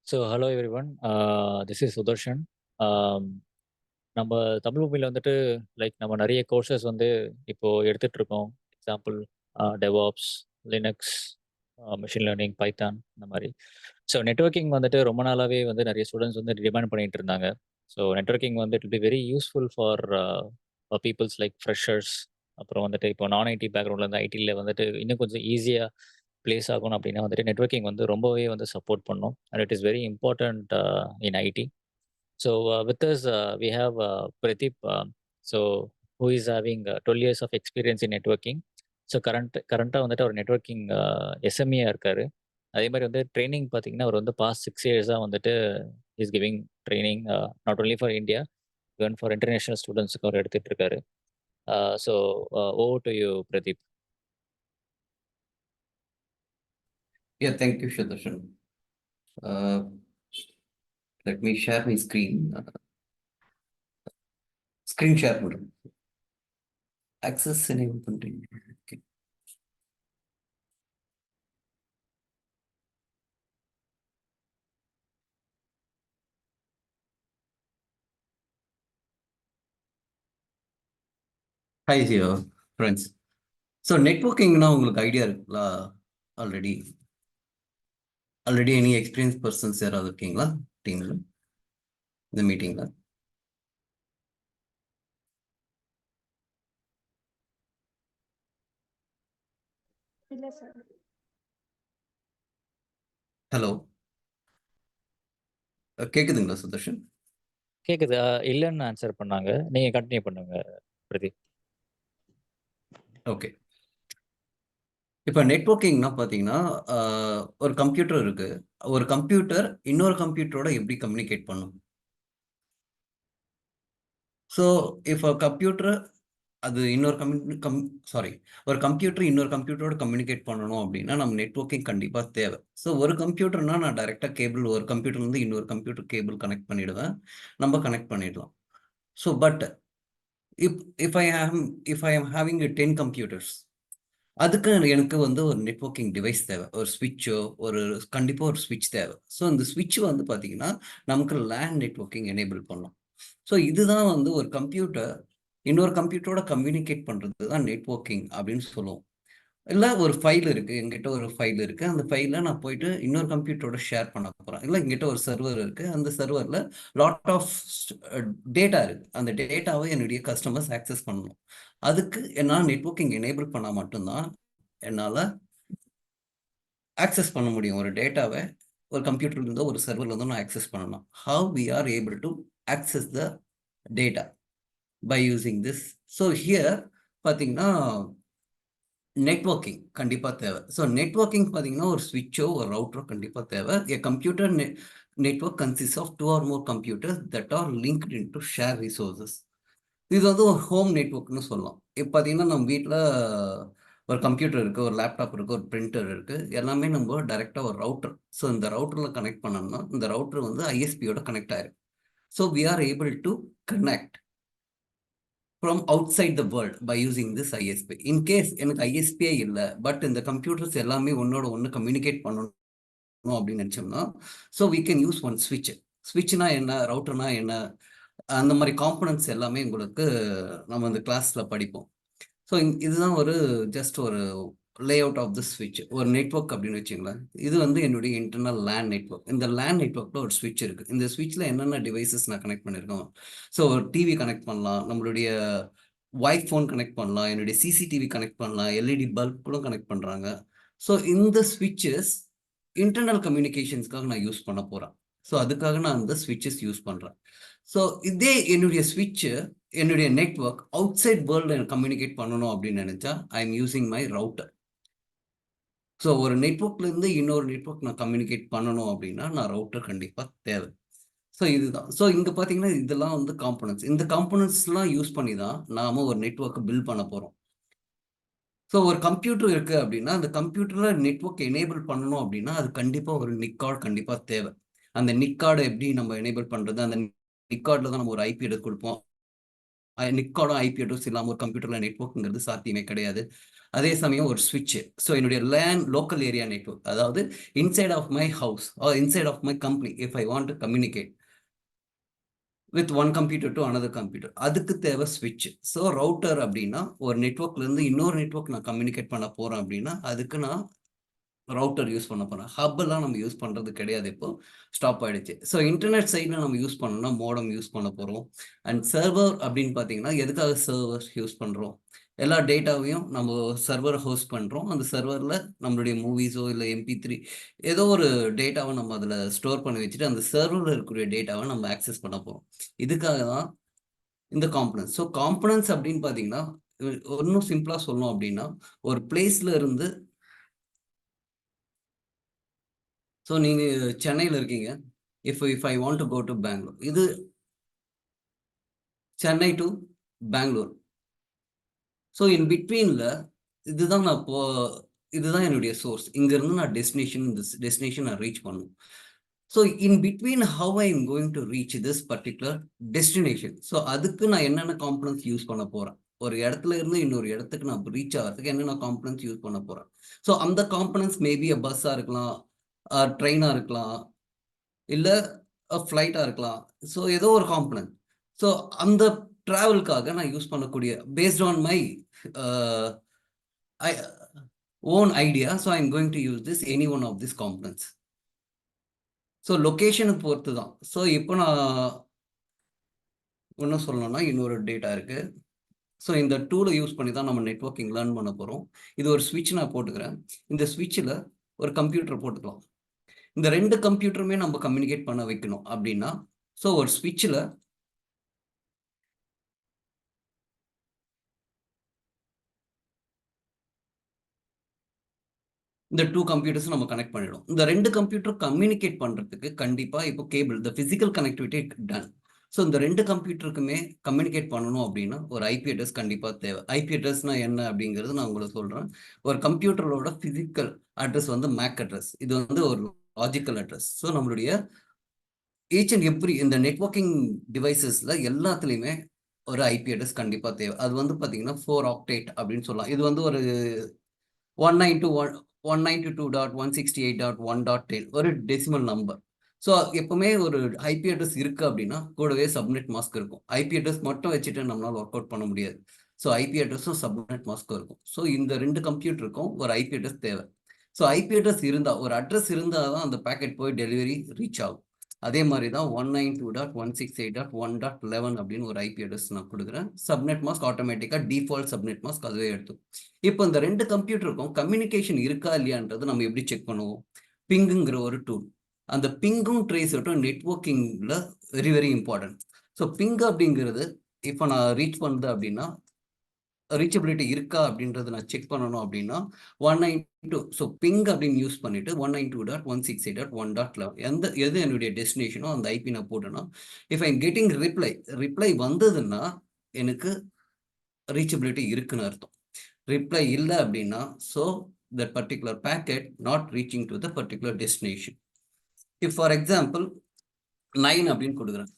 So hello everyone. This is Sudarshan. Um, நம்ம தமிழ் பூமியில் வந்துட்டு நம்ம நிறைய கோர்சஸ் வந்து இப்போ எடுத்துட்டு இருக்கோம். Example DevOps, Linux, machine learning, Python இந்த மாதிரி. ஸோ நெட்வொர்க்கிங் வந்துட்டு ரொம்ப நாளாகவே வந்து நிறைய ஸ்டூடெண்ட்ஸ் வந்து டிமாண்ட் பண்ணிட்டு இருந்தாங்க. ஸோ நெட்வொர்க்கிங் வந்து it be very useful for peoples like freshers. அப்புறம் வந்துட்டு இப்போ நான் ஐடி பேக்ரவுண்டில் இருந்து ஐடியில் வந்துட்டு இன்னும் கொஞ்சம் ஈஸியாக பிளேஸ் ஆகணும் அப்படின்னா வந்துட்டு நெட்வொர்க்கிங் வந்து ரொம்பவே வந்து சப்போர்ட் பண்ணும். And it is very important in IT. So with us, we have Pradeep, so who is having 12 years of experience in networking. So கரண்ட்டாக வந்துட்டு அவர் நெட்ஒர்க்கிங் எஸ்எம்இயாக இருக்காரு. அதே மாதிரி வந்து ட்ரைனிங் பார்த்தீங்கன்னா அவர் வந்து பாஸ்ட் 6 இயர்ஸாக வந்துட்டு is giving training not only for India, even for international ஸ்டூடெண்ட்ஸுக்கு அவர் எடுத்துகிட்டு இருக்காரு. So over to you Pradeep. Yeah, thank you, Sudarshan. Let me share my screen. Screen share. Access enable continue. Okay. Hi, dear friends. So networking now உங்களுக்கு idea இருக்குங்களா? Already any experience persons யாராவது இருக்கீங்களா டீம்ல இந்த மீட்டிங்ல? இல்ல சார். ஹலோ, கேக்குதுங்களா சுதர்ஷன்? கேட்குது. இல்லைன்னு ஆன்சர் பண்ணாங்க. நீங்கள் கண்டினியூ பண்ணுங்க பிரதீப். ஓகே. இப்போ நெட்வொர்க்கிங்னா பார்த்தீங்கன்னா ஒரு கம்ப்யூட்டர் இருக்கு. ஒரு கம்ப்யூட்டர் இன்னொரு கம்ப்யூட்டரோட எப்படி கம்யூனிகேட் பண்ணும்? ஸோ இஃப் அ கம்ப்யூட்டர் அது இன்னொரு ஒரு கம்ப்யூட்டர் இன்னொரு கம்ப்யூட்டரோட கம்யூனிகேட் பண்ணணும் அப்படின்னா நம்ம நெட்வொர்க்கிங் கண்டிப்பாக தேவை. ஸோ ஒரு கம்ப்யூட்டர்னா நான் டைரெக்டாக கேபிள் ஒரு கம்ப்யூட்டர்லேருந்து இன்னொரு கம்ப்யூட்டர் கேபிள் கனெக்ட் பண்ணிடுவேன், நம்ம கனெக்ட் பண்ணிடலாம். ஸோ பட் இஃப் ஐ ஆம் ஹேவிங் 10 கம்ப்யூட்டர்ஸ், அதுக்கு எனக்கு வந்து ஒரு நெட்வொர்க்கிங் டிவைஸ் தேவை. ஒரு ஸ்விட்சோ கண்டிப்பாக ஒரு ஸ்விட்ச் தேவை. ஸோ இந்த ஸ்விட்ச் வந்து பார்த்தீங்கன்னா நமக்கு லேண்ட் நெட்வொர்க்கிங் எனேபிள் பண்ணும். ஸோ இதுதான் வந்து ஒரு கம்ப்யூட்டர் இன்னொரு கம்ப்யூட்டரோட கம்யூனிகேட் பண்ணுறது தான் நெட்வொர்க்கிங் அப்படின்னு சொல்லுவோம். இல்லை ஒரு ஃபைல் இருக்குது, எங்கிட்ட ஒரு ஃபைல் இருக்குது, அந்த ஃபைலை நான் போயிட்டு இன்னொரு கம்ப்யூட்டரோட ஷேர் பண்ண போகிறேன். இல்லை எங்கிட்ட ஒரு சர்வர் இருக்குது, அந்த சர்வரில் லாட் ஆஃப் டேட்டா இருக்குது, அந்த டேட்டாவை என்னுடைய கஸ்டமர்ஸ் ஆக்சஸ் பண்ணணும். அதுக்கு என்னால் நெட்வொர்க்கிங் எனேபிள் பண்ணால் மட்டும்தான் என்னால் ஆக்சஸ் பண்ண முடியும். ஒரு டேட்டாவை ஒரு கம்ப்யூட்டர்லேருந்தோ ஒரு சர்வர்லேருந்தோ நான் ஆக்சஸ் பண்ணணும். How we are able to access the data by using this. So here பார்த்தீங்கன்னா நெட்வொர்க்கிங் கண்டிப்பாக தேவை. ஸோ நெட்வொர்க்கிங் பார்த்தீங்கன்னா ஒரு ஸ்விட்சோ ஒரு ரவுட்டரோ கண்டிப்பாக தேவை. A computer network consists of 2 or more computers that are linked into shared resources. இது வந்து ஒரு ஹோம் நெட்வொர்க்னு சொல்லலாம். இப்போ பார்த்தீங்கன்னா நம்ம வீட்டில் ஒரு கம்ப்யூட்டர் இருக்குது, ஒரு லேப்டாப் இருக்குது, ஒரு பிரிண்டர் இருக்குது, எல்லாமே நம்ம டைரெக்டாக ஒரு ரவுட்டர். ஸோ இந்த ரவுட்டரில் கனெக்ட் பண்ணோம்னா இந்த ரவுட்டர் வந்து ஐஎஸ்பியோட கனெக்ட் ஆயிருக்கு. So we are able to connect from outside the world by using this ISP. In case எனக்கு ISP இல்லை, பட் இந்த கம்ப்யூட்டர்ஸ் எல்லாமே ஒன்னோட ஒன்று கம்யூனிகேட் பண்ணணும் அப்படின்னு நினச்சோம்னா, so we can use one switch. ஸ்விட்ச்னா என்ன, ரவுட்டர்னா என்ன, அந்த மாதிரி காம்பனன்ட்ஸ் எல்லாமே உங்களுக்கு நம்ம இந்த கிளாஸில் படிப்போம். ஸோ இதுதான் ஒரு ஜஸ்ட் ஒரு லே அவுட் ஆஃப் தி ஸ்விட்ச். ஒரு நெட்வொர்க் அப்படின்னு வச்சுங்களேன். இது வந்து என்னுடைய இன்டர்னல் லேன் நெட்வொர்க். இந்த லேன் நெட்வொர்க்கில் ஒரு ஸ்விட்ச் இருக்குது. இந்த ஸ்விட்சில் என்னென்ன டிவைசஸ் நான் கனெக்ட் பண்ணியிருக்கோம். ஸோ ஒரு டிவி கனெக்ட் பண்ணலாம், நம்மளுடைய வைஃப் ஃபோன் கனெக்ட் பண்ணலாம், என்னுடைய சிசிடிவி கனெக்ட் பண்ணலாம், எல்இடி பல்ப் கூட கனெக்ட் பண்ணுறாங்க. ஸோ இந்த ஸ்விட்சஸ் இன்டர்னல் கம்யூனிகேஷன்ஸ்க்காக நான் யூஸ் பண்ண போகிறேன். ஸோ அதுக்காக நான் அந்த ஸ்விட்சஸ் யூஸ் பண்ணுறேன். ஸோ இதே என்னுடைய ஸ்விட்சு என்னுடைய network outside world communicate பண்ணணும் அப்படின்னு நினைச்சா I am using my router. So ஒரு நெட்வொர்க்லேருந்து இன்னொரு நெட்வொர்க் நான் கம்யூனிகேட் பண்ணணும் அப்படின்னா நான் ரவுட்டர் கண்டிப்பாக தேவை. ஸோ இதுதான். ஸோ இங்கே பார்த்தீங்கன்னா இதெல்லாம் வந்து காம்பனன்ட்ஸ். இந்த காம்பனன்ட்ஸ்லாம் யூஸ் பண்ணி தான் நாம் ஒரு நெட்வொர்க்கை பில்ட் பண்ண போகிறோம். ஸோ ஒரு கம்ப்யூட்டர் இருக்குது அப்படின்னா அந்த கம்ப்யூட்டரில் நெட்வொர்க் எனேபிள் பண்ணணும் அப்படின்னா அது கண்டிப்பாக ஒரு நிக் கார்டு கண்டிப்பாக தேவை. அந்த நிக் கார்டை எப்படி நம்ம எனேபிள் பண்ணுறது, அந்த நிக் கார்டில் தான் நம்ம ஒரு ஐபி எடுத்து கொடுப்போம். நிக்கோடும் ஐபி அட்ரஸ் இல்லாமல் ஒரு கம்ப்யூட்டரில் நெட்ஒர்க்குங்கிறது சாத்தியமே கிடையாது. அதே சமயம் ஒரு ஸ்விட்ச். ஸோ என்னுடைய லேன் லோக்கல் ஏரியா நெட்ஒர்க், அதாவது inside of my house or inside of my company, if I want to communicate with one computer to another computer, அதுக்கு தேவை ஸ்விட்ச். ஸோ ரவுட்டர் அப்படின்னா ஒரு நெட்ஒர்க்லேருந்து இன்னொரு நெட்ஒர்க் நான் கம்யூனிகேட் பண்ண போகிறேன் அப்படின்னா அதுக்கு நான் ரவுட்டர் யூஸ் பண்ண போகிறேன். ஹப்பெல்லாம் நம்ம யூஸ் பண்ணுறது கிடையாது, இப்போ ஸ்டாப் ஆகிடுச்சு. ஸோ இன்டர்நெட் சைடில் நம்ம யூஸ் பண்ணோம்னா மோடம் யூஸ் பண்ண போகிறோம். அண்ட் சர்வர் அப்படின்னு பார்த்தீங்கன்னா எதுக்காக சர்வர் யூஸ் பண்ணுறோம்? எல்லா டேட்டாவையும் நம்ம சர்வரை ஹோஸ்ட் பண்ணுறோம். அந்த சர்வரில் நம்மளுடைய மூவிஸோ இல்லை MP3 ஏதோ ஒரு டேட்டாவை நம்ம அதில் ஸ்டோர் பண்ணி வச்சுட்டு அந்த சர்வரில் இருக்கக்கூடிய டேட்டாவை நம்ம ஆக்சஸ் பண்ண போகிறோம். இதுக்காக தான் இந்த காம்பனன்ஸ். ஸோ காம்பனன்ஸ் அப்படின்னு பார்த்தீங்கன்னா இன்னும் சிம்பிளாக சொல்லணும் அப்படின்னா ஒரு பிளேஸ்ல இருந்து, ஸோ நீங்கள் சென்னையில் இருக்கீங்க, if I want to go to Bangalore, இது Chennai to Bangalore. So in பிட்வீனில் இதுதான் நான் இதுதான் என்னுடைய சோர்ஸ். இங்கேருந்து நான் இந்த டெஸ்டினேஷன் நான் ரீச் பண்ணணும். So in between have I am going to reach this particular destination. So அதுக்கு நான் என்னென்ன காம்பனன்ஸ் யூஸ் பண்ண போகிறேன், ஒரு இடத்துல இருந்து இன்னொரு இடத்துக்கு நான் ரீச் ஆகிறதுக்கு என்னென்ன காம்பனன்ஸ் யூஸ் பண்ண போகிறேன். ஸோ அந்த காம்பனன்ஸ் மேபி பஸ்ஸாக இருக்கலாம், ட்ரெயினாக இருக்கலாம், இல்லை ஃப்ளைட்டாக இருக்கலாம். ஸோ ஏதோ ஒரு காம்பனன்ட். ஸோ அந்த ட்ராவலுக்காக நான் யூஸ் பண்ணக்கூடிய based on my own idea. So I am going to use this any one of this components. So லொக்கேஷனை பொறுத்து தான். ஸோ இப்போ நான் இன்னும் சொல்லணும்னா இன்னொரு டேட்டா இருக்குது. ஸோ இந்த டூலை யூஸ் பண்ணி தான் நம்ம நெட்வொர்க்கிங் லேர்ன் பண்ண போகிறோம். இது ஒரு ஸ்விட்ச் நான் போட்டுக்கிறேன். இந்த ஸ்விட்சில் ஒரு கம்ப்யூட்டர் போட்டுக்கலாம். இந்த 2 கம்ப்யூட்டருமே நம்ம கம்யூனிகேட் பண்ண வைக்கணும் அப்படின்னா, ஸோ ஒரு ஸ்விட்சில் இந்த 2 கம்ப்யூட்டர்ஸ் நம்ம கனெக்ட் பண்ணிடும். இந்த 2 கம்ப்யூட்டர் கம்யூனிகேட் பண்ணுறதுக்கு கண்டிப்பாக இப்போ கேபிள், இந்த ஃபிசிக்கல் கனெக்டிவிட்டி டன். ஸோ இந்த 2 கம்ப்யூட்டருக்குமே கம்யூனிகேட் பண்ணணும் அப்படின்னா ஒரு ஐபி அட்ரஸ் கண்டிப்பாக தேவை. ஐபி அட்ரஸ்னா என்ன அப்படிங்கிறது நான் உங்களுக்கு சொல்கிறேன். ஒரு கம்ப்யூட்டரோட ஃபிசிக்கல் அட்ரஸ் வந்து மேக் அட்ரஸ், இது வந்து ஒரு லாஜிக்கல் அட்ரஸ். ஸோ நம்மளுடைய ஈச் அண்ட் எவ்ரி இந்த நெட்வொர்க்கிங் டிவைசஸில் எல்லாத்துலேயுமே ஒரு ஐபி அட்ரஸ் கண்டிப்பாக தேவை. அது வந்து பார்த்தீங்கன்னா 4 ஆக்டேட் அப்படின்னு சொல்லலாம். இது வந்து ஒரு 192.168.1.10 ஒரு டெசிமல் நம்பர். ஸோ எப்பவுமே ஒரு ஐபி அட்ரஸ் இருக்குது அப்படின்னா கூடவே சப்நெட் மாஸ்க் இருக்கும். ஐபி அட்ரஸ் மட்டும் வச்சுட்டு நம்மளால் ஒர்க் அவுட் பண்ண முடியாது. ஸோ ஐபி அட்ரஸும் சப்நெட் மாஸ்க்கும் இருக்கும். ஸோ இந்த 2 கம்ப்யூட்டருக்கும் ஒரு ஐபி அட்ரஸ் தேவை. ஸோ ஐபி அட்ரஸ் இருந்தால், ஒரு அட்ரஸ் இருந்தால் தான் அந்த பேக்கெட் போய் டெலிவரி ரீச் ஆகும். அதே மாதிரி தான் 192.168.1.11 அப்படின்னு ஒரு ஐபி அட்ரஸ் நான் கொடுக்குறேன். சப்நெட் மாஸ்க் ஆட்டோமேட்டிக்காக டிஃபால்ட் சப்நெட் மாஸ்க் அதுவே எடுத்து. இப்போ இந்த 2 கம்ப்யூட்டருக்கும் கம்யூனிகேஷன் இருக்கா இல்லையான்றது நம்ம எப்படி செக் பண்ணுவோம்? பிங்குங்கிற ஒரு டூல். அந்த பிங்கும் ட்ரேஸட்டும் நெட்வொர்க்கிங்கில் very very important. So ping அப்படிங்கிறது இப்போ நான் ரீச் பண்ணுது அப்படின்னா ரீச்சபிலிட்டி இருக்கா அப்படின்றத நான் செக் பண்ணணும் அப்படின்னா 192. ஸோ பிங் அப்படின்னு யூஸ் பண்ணிட்டு 192.168.1.11 எது என்னுடைய டெஸ்டினேஷனோ அந்த ஐபி நான் போட்டேன்னா, இஃப் ஐ கெட்டிங் ரிப்ளை வந்ததுன்னா எனக்கு ரீச்சபிலிட்டி இருக்குன்னு அர்த்தம். ரிப்ளை இல்லை அப்படின்னா, so that particular packet not reaching to the particular destination. If for example 9 அப்படின்னு கொடுக்குறேன்,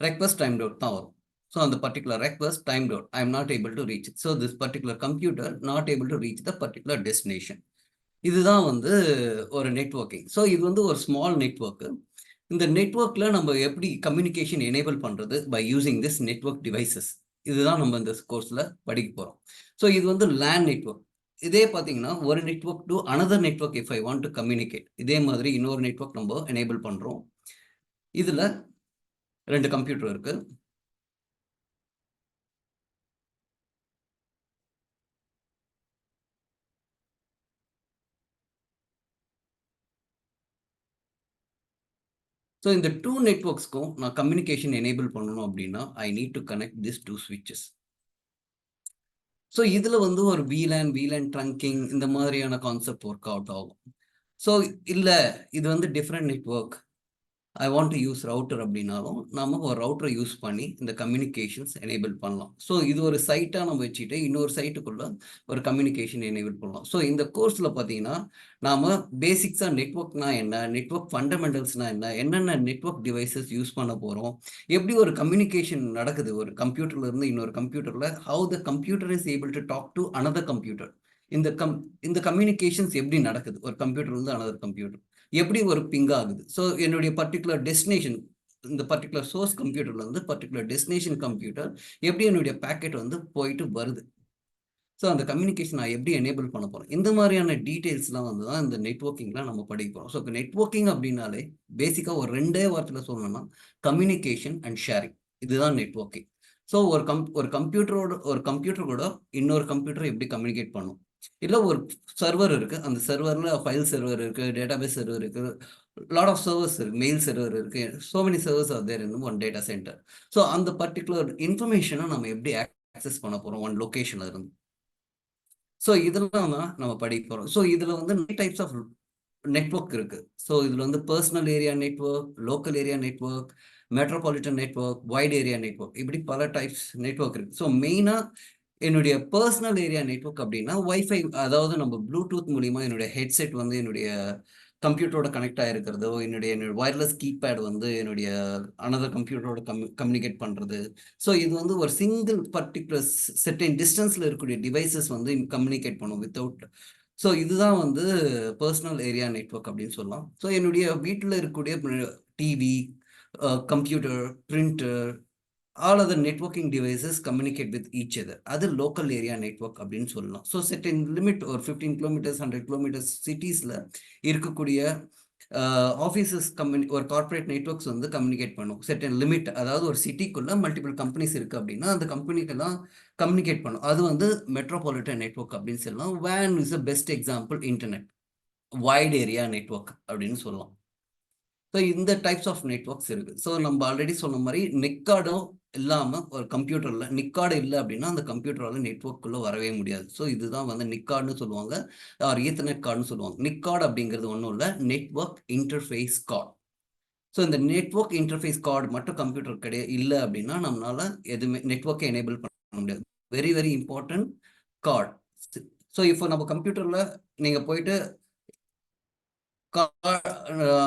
ரெக்வஸ்ட் டைம் அவுட் தான் வரும். So on the particular request timed out, I am not able to reach it. So this particular computer not able to reach the particular destination. இதுதான் வந்து ஒரு networking. So இது வந்து ஒரு ஸ்மால் நெட்வொர்க்கு. இந்த நெட்வொர்க்கில் நம்ம எப்படி கம்யூனிகேஷன் எனேபிள் பண்ணுறது by using this network devices, இதுதான் நம்ம இந்த கோர்ஸில் படிக்க போகிறோம். ஸோ இது வந்து லேன் நெட்வொர்க். இதே பார்த்தீங்கன்னா ஒரு network to another network if I want to communicate, இதே மாதிரி இன்னொரு நெட்வொர்க் நம்ம எனேபிள் பண்ணுறோம். இதில் 2 கம்ப்யூட்டர் இருக்குது. ஸோ இந்த 2 நெட்வொர்க்ஸ்க்கும் நான் கம்யூனிகேஷன் எனேபிள் பண்ணணும் அப்படின்னா I need to connect this 2 ஸ்விட்சஸ். ஸோ இதில் வந்து ஒரு VLAN ட்ரங்கிங் இந்த மாதிரியான கான்செப்ட் ஒர்க் அவுட் ஆகும். ஸோ இல்லை இது வந்து different network I want to use router அப்படின்னாலும் நம்ம ஒரு ரவுட்டரை யூஸ் பண்ணி இந்த கம்யூனிகேஷன்ஸ் எனேபிள் பண்ணலாம். ஸோ இது ஒரு சைட்டாக நம்ம வச்சுட்டு இன்னொரு சைட்டுக்குள்ள ஒரு கம்யூனிகேஷன் எனேபிள் பண்ணலாம். ஸோ இந்த கோர்ஸில் பார்த்தீங்கன்னா நாம் பேசிக்ஸாக நெட்ஒர்க்னா என்ன, நெட்ஒர்க் ஃபண்டமெண்டல்ஸ்னா என்ன, என்னென்ன நெட்ஒர்க் டிவைசஸ் யூஸ் பண்ண போகிறோம், எப்படி ஒரு கம்யூனிகேஷன் நடக்குது ஒரு கம்ப்யூட்டர்லேருந்து இன்னொரு கம்ப்யூட்டரில், how the computer is able to talk to another computer, இந்த கம்யூனிகேஷன்ஸ் எப்படி நடக்குது ஒரு கம்ப்யூட்டர்லேருந்து அனதர் கம்ப்யூட்டர், எப்படி ஒரு பிங் ஆகுது. ஸோ என்னுடைய பர்டிகுலர் டெஸ்டினேஷன், இந்த பர்டிகுலர் சோர்ஸ் கம்ப்யூட்டர்ல இருந்து பர்டிகுலர் டெஸ்டினேஷன் கம்ப்யூட்டர் எப்படி என்னுடைய பேக்கெட் வந்து போயிட்டு வருது. ஸோ அந்த கம்யூனிகேஷன் நான் எப்படி எனேபிள் பண்ண போகிறேன், இந்த மாதிரியான டீட்டெயில்ஸ்லாம் வந்து தான் இந்த நெட்ஒர்க்கிங்லாம் நம்ம படிக்க போகிறோம். ஸோ நெட்ஒர்க்கிங் அப்படின்னாலே பேசிக்காக ஒரு 2 வார்த்தையில் சொல்லணும்னா கம்யூனிகேஷன் அண்ட் ஷேரிங், இதுதான் நெட்ஒர்க்கிங். ஸோ ஒரு கம்ப்யூட்டர் கூட இன்னொரு கம்ப்யூட்டர் எப்படி கம்யூனிகேட் பண்ணும், இல்லை ஒரு சர்வர் இருக்கு, அந்த சர்வர்ல ஃபைல் சர்வர் இருக்கு, டேட்டாபேஸ் சர்வர் இருக்கு, லாட் ஆஃப் சர்வர்ஸ் இருக்கு, மெயில் சர்வர் இருக்கு, so many servers are there in one data center. So அந்த பர்டிகுலர் இன்ஃபர்மேஷனை நம்ம எப்படி ஆக்சஸ் பண்ண போறோம் ஒன் லொகேஷன்ல இருந்து. ஸோ இதெல்லாம் தான் நம்ம படிக்க போறோம். ஸோ இதுல வந்து டைப்ஸ் ஆஃப் நெட்வொர்க் இருக்கு. ஸோ இதுல வந்து personal area network, local area network, metropolitan network, white area network, இப்படி பல டைப்ஸ் நெட்வொர்க் இருக்கு. ஸோ மெயினா என்னுடைய பர்சனல் ஏரியா நெட்வொர்க் அப்படின்னா வைஃபை, அதாவது நம்ம ப்ளூடூத் மூலிமா என்னுடைய ஹெட்செட் வந்து என்னுடைய கம்ப்யூட்டரோட கனெக்ட் ஆகிருக்கிறதோ, என்னுடைய வயர்லெஸ் கீபேட் வந்து என்னுடைய அனதர் கம்ப்யூட்டரோட கம்யூனிகேட் பண்ணுறது. ஸோ இது வந்து ஒரு சிங்கிள் பர்டிகுலர் செர்டைன் டிஸ்டன்ஸில் இருக்கக்கூடிய டிவைசஸ் வந்து கம்யூனிகேட் பண்ணும் வித்தவுட். ஸோ இதுதான் வந்து பர்சனல் ஏரியா நெட்வொர்க் அப்படின்னு சொல்லலாம். ஸோ என்னுடைய வீட்டில் இருக்கக்கூடிய TV, computer, printer, all other networking devices communicate with each other. அது லோக்கல் ஏரியா நெட்வொர்க் அப்படின்னு சொல்லலாம். ஸோ செர்டைன் லிமிட், ஒரு 15 கிலோமீட்டர்ஸ் 100 கிலோமீட்டர்ஸ் சிட்டிஸில் இருக்கக்கூடிய ஆஃபீஸஸ் ஒரு கார்பரேட் நெட்வொர்க்ஸ் வந்து கம்யூனிகேட் பண்ணும் செர்டைன் லிமிட். அதாவது ஒரு சிட்டிக்குள்ள மல்டிபிள் கம்பெனிஸ் இருக்கு அப்படின்னா அந்த கம்பெனிக்கெல்லாம் கம்யூனிகேட் பண்ணும். அது வந்து மெட்ரோபாலிட்டன் நெட்வொர்க் அப்படின்னு சொல்லலாம். WAN is a best example, internet white area network அப்படின்னு சொல்லலாம். ஸோ இந்த டைப்ஸ் ஆஃப் நெட்வொர்க்ஸ் இருக்கு. ஸோ நம்ம ஆல்ரெடி சொன்ன மாதிரி நிக்கார்டும் இல்லாமல் ஒரு கம்ப்யூட்டரில் நிக்கார்டு இல்லை அப்படின்னா அந்த கம்ப்யூட்டரால் நெட்வொர்க்குள்ளே வரவே முடியாது. ஸோ இதுதான் வந்து நிக்கார்டுன்னு சொல்லுவாங்க, ஆர் ஈத்தர்நெட் கார்டுன்னு சொல்லுவாங்க. நிக்கார்டு அப்படிங்கிறது ஒன்றும் இல்லை, நெட்வொர்க் இன்டர்ஃபேஸ் கார்டு. ஸோ இந்த நெட்வொர்க் இன்டர்ஃபேஸ் கார்டு மட்டும் கம்ப்யூட்டர் இல்லை அப்படின்னா நம்மளால எதுவுமே நெட்வொர்க்கை எனேபிள் பண்ண முடியாது. Very very important card. So இப்போ நம்ம கம்ப்யூட்டரில் நீங்கள் போயிட்டு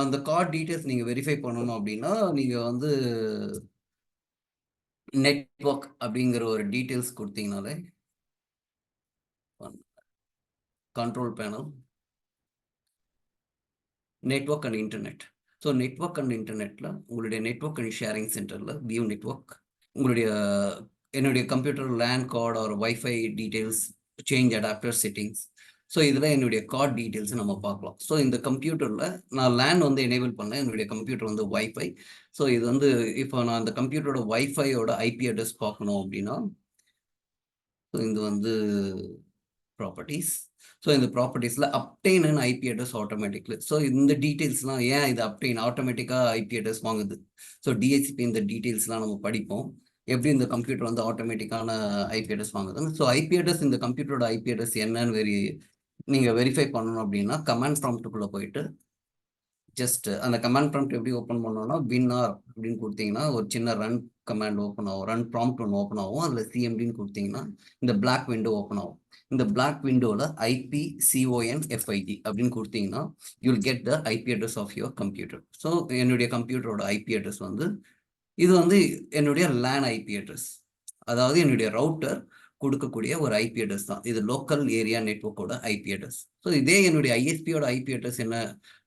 அந்த கார்டு டீட்டெயில்ஸ் நீங்கள் வெரிஃபை பண்ணணும் அப்படின்னா நீங்கள் வந்து நெட்வொர்க் அப்படிங்கிற ஒரு டீட்டெயில்ஸ் கொடுத்தீங்கனாலே control panel, network and internet. So network and இன்டர்நெட்டில் உங்களுடைய நெட்வொர்க் அண்ட் ஷேரிங் சென்டரில் வியூ நெட்வொர்க், உங்களுடைய என்னுடைய கம்ப்யூட்டர் லேன் கார்டு ஒரு wifi details, change adapter settings. So இதில் என்னுடைய கார்டு டீட்டெயில்ஸ் நம்ம பார்க்கலாம். ஸோ இந்த கம்ப்யூட்டரில் நான் லேன் வந்து எனேபிள் பண்ணேன், என்னுடைய கம்ப்யூட்டர் வந்து வைஃபை. ஸோ இது வந்து இப்போ நான் அந்த கம்ப்யூட்டரோட வைஃபையோட ஐபி அட்ரஸ் பார்க்கணும் அப்படின்னா ஸோ இது வந்து ப்ராப்பர்ட்டிஸ். ஸோ இந்த ப்ராப்பர்ட்டிஸில் obtain and IP address automatically. So இந்த டீட்டெயில்ஸ்லாம் ஏன் இது அப்டெயின் ஆட்டோமேட்டிக்காக ஐபி அட்ரஸ் வாங்குது. ஸோ டிஹெச்பி இந்த டீட்டெயில்ஸ்லாம் நம்ம படிப்போம், எப்படி இந்த கம்ப்யூட்டர் வந்து ஆட்டோமேட்டிக்கான ஐபி அட்ரஸ் வாங்குதுன்னு. ஸோ ஐபி அட்ரஸ், இந்த கம்ப்யூட்டரோட ஐபி அட்ரஸ் என்னன்னு நீங்கள் வெரிஃபை பண்ணணும் அப்படின்னா கமாண்ட் ப்ராம்ப்ட்டுக்குள்ளே போயிட்டு ஜஸ்ட் அந்த கமாண்ட் ப்ராம்ப்ட் எப்படி ஓப்பன் பண்ணோம்னா வின்ஆர் அப்படின்னு கொடுத்தீங்கன்னா ஒரு சின்ன ரன் கமாண்ட் ஓப்பன் ஆகும், ரன் ப்ராம்ப்ட் ஒன்று ஓப்பன் ஆகும். அதில் சிஎம்டின்னு கொடுத்தீங்கன்னா இந்த பிளாக் விண்டோ ஓப்பன் ஆகும். இந்த பிளாக் விண்டோவில் IPCONFIG அப்படின்னு கொடுத்தீங்கன்னா you'll get the IP address of your computer. So என்னுடைய கம்ப்யூட்டரோட ஐபி அட்ரஸ் வந்து இது வந்து என்னுடைய லேன் ஐபி அட்ரஸ், அதாவது என்னுடைய ரவுட்டர் கொடுக்கக்கூடிய ஒரு ஐபி அட்ரஸ் தான் இது, லோக்கல் ஏரியா நெட்வொர்க்கோட ஐபி அட்ரஸ். ஸோ இதே என்னுடைய ஐஎஸ்பியோட ஐபி அட்ரஸ் என்ன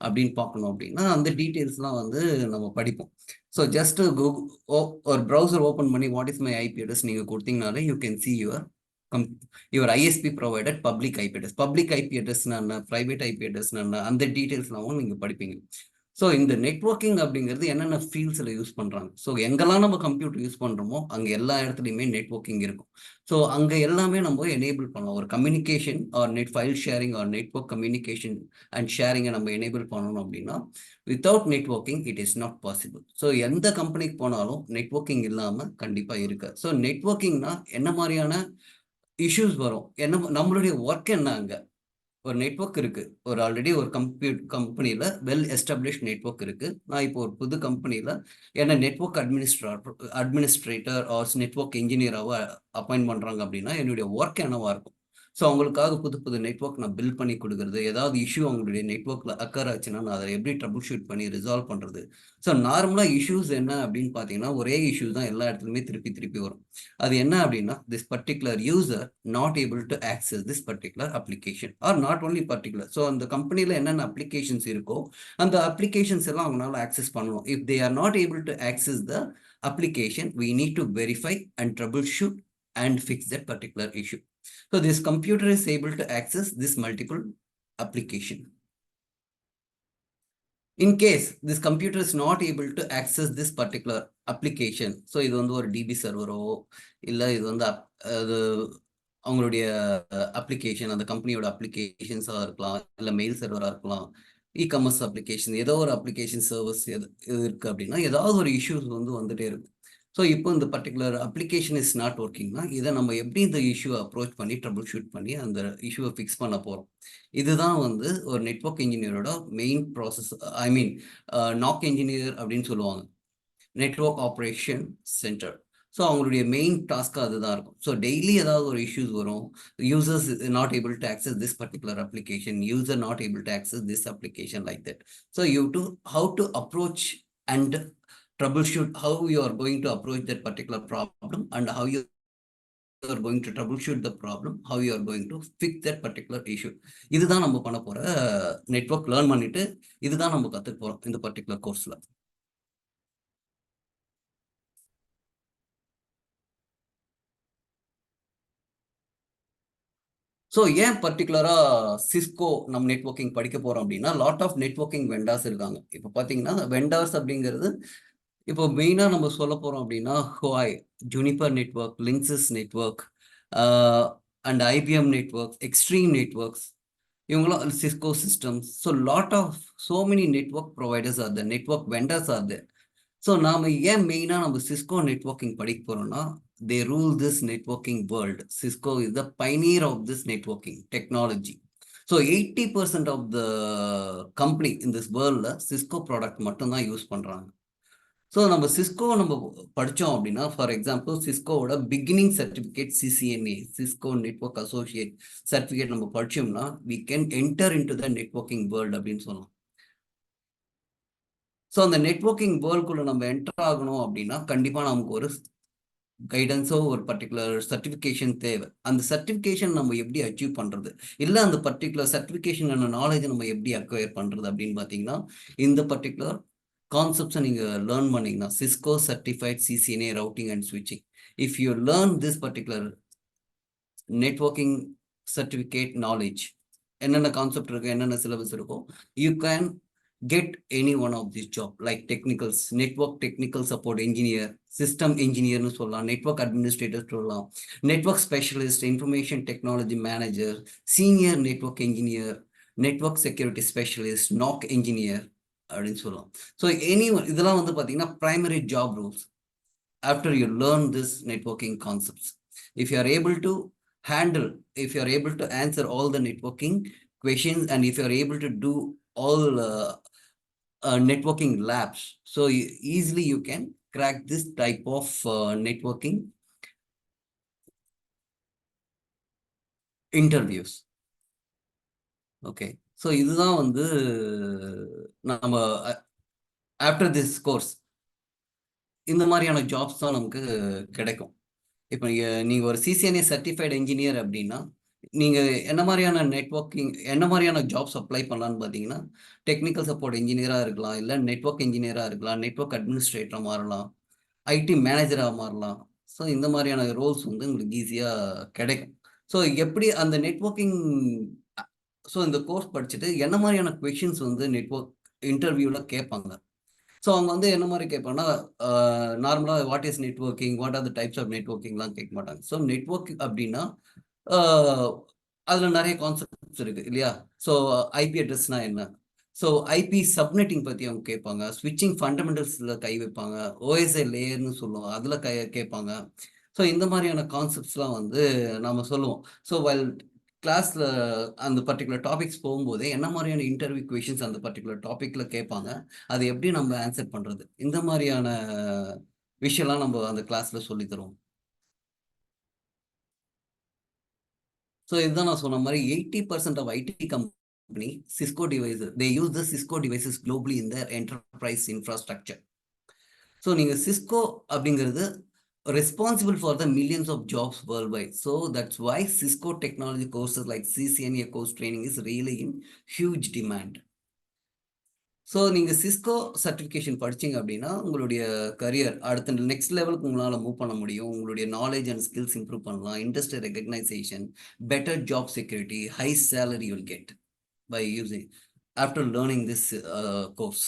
அப்படின்னு பார்க்கணும் அப்படின்னா அந்த டீட்டெயில்ஸ்லாம் வந்து நம்ம படிப்போம். ஸோ ஜஸ்ட் ஒரு ப்ரௌசர் ஓப்பன் பண்ணி what is my IP address நீங்கள் கொடுத்தீங்கனாலே you can see your ISP provided public IP address. Public IP அட்ரஸ்னா என்ன, ப்ரைவேட் ஐபி அட்ரஸ்னா என்ன, அந்த டீட்டெயில்ஸ்லாம் நீங்கள் படிப்பீங்க. ஸோ இந்த நெட்வொர்க்கிங் அப்படிங்கிறது என்னென்ன ஃபீல்ட்ஸில் யூஸ் பண்ணுறாங்க. ஸோ எங்கெல்லாம் நம்ம கம்ப்யூட்டர் யூஸ் பண்ணுறோமோ அங்கே எல்லா இடத்துலையுமே நெட்வொர்க்கிங் இருக்கும். ஸோ அங்கே எல்லாமே நம்ம எனேபிள் பண்ணலாம். ஒரு communication or net file sharing or network communication and ஷேரிங்கை நம்ம எனேபிள் பண்ணணும் அப்படின்னா without networking it is not possible. So எந்த கம்பெனிக்கு போனாலும் நெட்வொர்க்கிங் இல்லாமல் கண்டிப்பாக இருக்காது. ஸோ நெட்வொர்க்கிங்னா என்ன மாதிரியான இஷ்யூஸ் வரும், என்ன நம்மளுடைய ஒர்க் என்ன, அங்கே ஒரு நெட்வொர்க் இருக்கு. ஒரு ஆல்ரெடி ஒரு கம்பெனில வெல் எஸ்டாப்ளிஷ்ட் நெட்வொர்க் இருக்கு. நான் இப்போ ஒரு புது கம்பெனில என்ன நெட்வொர்க் அட்மினிஸ்ட்ரேட்டர் ஆர் நெட்வொர்க் இன்ஜினியராவா அப்பாயிண்ட் பண்றாங்க அப்படின்னா, என்னுடைய ஒர்க் என்னவா இருக்கும்? ஸோ அவங்களுக்காக புது புது நெட்வொர்க் நான் பில்ட் பண்ணி கொடுக்குறது, ஏதாவது இஷ்யூ அவங்களுடைய நெட்வொர்க்ல அக்கர் ஆச்சுன்னா நான் அதை எப்படி ட்ரபிள் ஷூட் பண்ணி ரிசால்வ் பண்றது. ஸோ நார்மலா இஷ்யூஸ் என்ன அப்படின்னு பார்த்தீங்கன்னா, ஒரே இஷ்யூ தான் எல்லா இடத்துலையுமே திருப்பி திருப்பி வரும். அது என்ன அப்படின்னா, this particular user not able to access this particular application or not only particular. So அந்த கம்பெனியில் என்னென்ன அப்ளிகேஷன்ஸ் இருக்கோ அந்த அப்ளிகேஷன்ஸ் எல்லாம் அவங்களால ஆக்சஸ் பண்ணணும். If they are not able to access the application, we need to verify and troubleshoot and fix that particular issue. So this computer is able to access this multiple application. In case this computer is not able to access this particular application, so இது வந்து ஒரு DP சர்வரோ இல்லை இது வந்து அது அவங்களுடைய application, அந்த கம்பெனியோட அப்ளிகேஷன்ஸாக இருக்கலாம், இல்லை மெயில் சர்வராக இருக்கலாம், இ-காமர்ஸ் அப்ளிகேஷன், ஏதோ ஒரு அப்ளிகேஷன் சர்வீஸ் இது இருக்குது அப்படின்னா ஏதாவது ஒரு இஷ்யூஸ் வந்து வந்துட்டே இருக்கும். ஸோ இப்போ இந்த பர்டிகுலர் அப்ளிகேஷன் இஸ் நாட் ஒர்க்கிங்னா இதை நம்ம எப்படி இந்த இஷ்யூவை அப்ரோச் பண்ணி ட்ரபிள் ஷூட் பண்ணி அந்த இஷ்யூவை ஃபிக்ஸ் பண்ண போகிறோம். இதுதான் வந்து ஒரு நெட்வொர்க் இன்ஜினியரோட மெயின் ப்ராசஸ். ஐ மீன் நாக் இன்ஜினியர் அப்படின்னு சொல்லுவாங்க, நெட்வொர்க் ஆப்ரேஷன் சென்டர். ஸோ அவங்களுடைய மெயின் டாஸ்க்காக அதுதான் இருக்கும். ஸோ டெய்லி ஏதாவது ஒரு இஷ்யூஸ் வரும், users not able to access this particular application, user not able to access this application, like that. So how to approach and troubleshoot, how you are going to approach that particular problem and how you are going to troubleshoot the problem, how you are going to fix that particular issue. இதுதான் நம்ம பண்ண போற network learn பண்ணிட்டு இதுதான் நம்ம கற்றுக்க போறோம் இந்த பர்டிகுலர் கோர்ஸ்ல. ஸோ ஏன் பர்டிகுலராக சிஸ்கோ நம்ம நெட்வொர்க்கிங் படிக்க போகிறோம் அப்படின்னா, லாட் ஆஃப் நெட்வொர்க்கிங் வெண்டார்ஸ் இருக்காங்க. இப்போ பார்த்தீங்கன்னா வெண்டார்ஸ் அப்படிங்கிறது இப்போ மெயினாக நம்ம சொல்ல போகிறோம் அப்படின்னா Huawei, Juniper network, Linksys network and IBM network, Extreme Networks, இவங்களாம் Cisco Systems. So lot of so many network providers are there, network vendors are there. So நாம் ஏன் மெயினாக நம்ம சிஸ்கோ நெட்வொர்க்கிங் படிக்க போகிறோம்னா, they rule this networking world. Cisco is the pioneer of this networking technology. So 80% of the company in this world Cisco product மட்டும்தான் use பண்ணுறாங்க. So நம்ம Cisco நம்ம படித்தோம் அப்படின்னா, ஃபார் எக்ஸாம்பிள் சிஸ்கோவோட beginning certificate CCNA, Cisco network associate certificate நம்ம படித்தோம்னா we can enter into the networking world அப்படின்னு சொல்லலாம். ஸோ அந்த நெட்வொர்க்கிங் வேர்ல்டுக்குள்ளே நம்ம என்டர் ஆகணும் அப்படின்னா கண்டிப்பாக நமக்கு ஒரு கைடன்ஸோ ஒரு பர்டிகுலர் சர்டிஃபிகேஷன் தேவை. அந்த சர்டிஃபிகேஷன் நம்ம எப்படி அச்சீவ் பண்ணுறது, இல்லை அந்த பர்டிகுலர் சர்டிஃபிகேஷனான நாலேஜை நம்ம எப்படி அக்வயர் பண்ணுறது அப்படின்னு பார்த்தீங்கன்னா, இந்த பர்டிகுலர் கான்செப்ட்ஸை நீங்கள் லேர்ன் பண்ணிங்கன்னா, Cisco certified CCNA routing and ஸ்விட்சிங், if you learn this particular networking certificate knowledge, என்னென்ன கான்செப்ட் இருக்குது, என்னென்ன சிலபஸ் இருக்கோ, you can get any one of this job like technicals, network technical support engineer, system engineer nu sollலாம், network administrator sollலாம், network specialist, information technology manager, senior network engineer, network security specialist, NOC engineer அப்படின்னு சொல்லலாம். So இதெல்லாம் வந்து பார்த்தீங்கன்னா primary job roles after you learn this networking concepts. If you are able to handle, if you are able to answer all the networking questions and if you are able to do all networking labs, so easily you can crack this type of networking interviews. Okay, so இதுதான் வந்து நம்ம after this course இந்த மாதிரியான jobs தான் நமக்கு கிடைக்கும். இப்போ நீங்கள் ஒரு CCNA சர்டிஃபைடு என்ஜினியர் அப்படின்னா நீங்கள் என்ன மாதிரியான நெட்வொர்க்கிங், என்ன மாதிரியான ஜாப்ஸ் அப்ளை பண்ணலான்னு பார்த்தீங்கன்னா, டெக்னிக்கல் சப்போர்ட் இன்ஜினியராக இருக்கலாம், இல்லை நெட்வொர்க் இன்ஜினியராக இருக்கலாம், நெட்வொர்க் அட்மினிஸ்ட்ரேட்டராக மாறலாம், ஐடி மேனேஜராக மாறலாம். ஸோ இந்த மாதிரியான ரோல்ஸ் வந்து உங்களுக்கு ஈஸியாக கிடைக்கும். ஸோ எப்படி அந்த நெட்வொர்க்கிங், ஸோ இந்த கோர்ஸ் படிச்சுட்டு என்ன மாதிரியான கொஷின்ஸ் வந்து நெட்வொர்க் இன்டர்வியூவில் கேட்பாங்க. ஸோ அவங்க வந்து என்ன மாதிரி கேட்பாங்கன்னா, நார்மலாக what is networking, what are the types of நெட்வொர்க்கிங்லாம் கேட்க மாட்டாங்க. ஸோ நெட்வொர்க் அப்படின்னா அதில் நிறைய கான்செப்ட்ஸ் இருக்குது இல்லையா. ஸோ ஐபி அட்ரஸ்னா என்ன, ஸோ ஐபி சப்நெட்டிங் பற்றி அவங்க கேட்பாங்க, ஸ்விட்சிங் ஃபண்டமெண்டல்ஸில் கை வைப்பாங்க, ஓஎஸ்ஐ லேயர்னு சொல்லுவோம் அதில் கேட்பாங்க. ஸோ இந்த மாதிரியான கான்செப்ட்ஸ்லாம் வந்து நாம் சொல்லுவோம். ஸோ வைல் கிளாஸ்ல அந்த பர்டிகுலர் டாபிக்ஸ் போகும்போதே என்ன மாதிரியான இன்டர்வியூ கொஷின்ஸ் அந்த பர்டிகுலர் டாபிக்ல கேட்பாங்க, அது எப்படி நம்ம ஆன்சர் பண்றது, இந்த மாதிரியான விஷயம்லாம் நம்ம அந்த கிளாஸ்ல சொல்லி தருவோம். ஸோ இதுதான் நான் சொன்ன மாதிரி 80% of IT company Cisco devices, they use the Cisco devices globally in the enterprise infrastructure. So நீங்கள் சிஸ்கோ அப்படிங்கிறது responsible for the millions of jobs worldwide. So that's why Cisco technology courses like CCNA course training is really in huge demand. So நீங்கள் Cisco certification படிச்சிங்க அப்படின்னா உங்களுடைய career அடுத்த next லெவலுக்கு உங்களால் move பண்ண முடியும். உங்களுடைய நாலேஜ் அண்ட் ஸ்கில்ஸ் இம்ப்ரூவ் பண்ணலாம். Industry recognition, better job security, high salary you'll get by using after learning this course.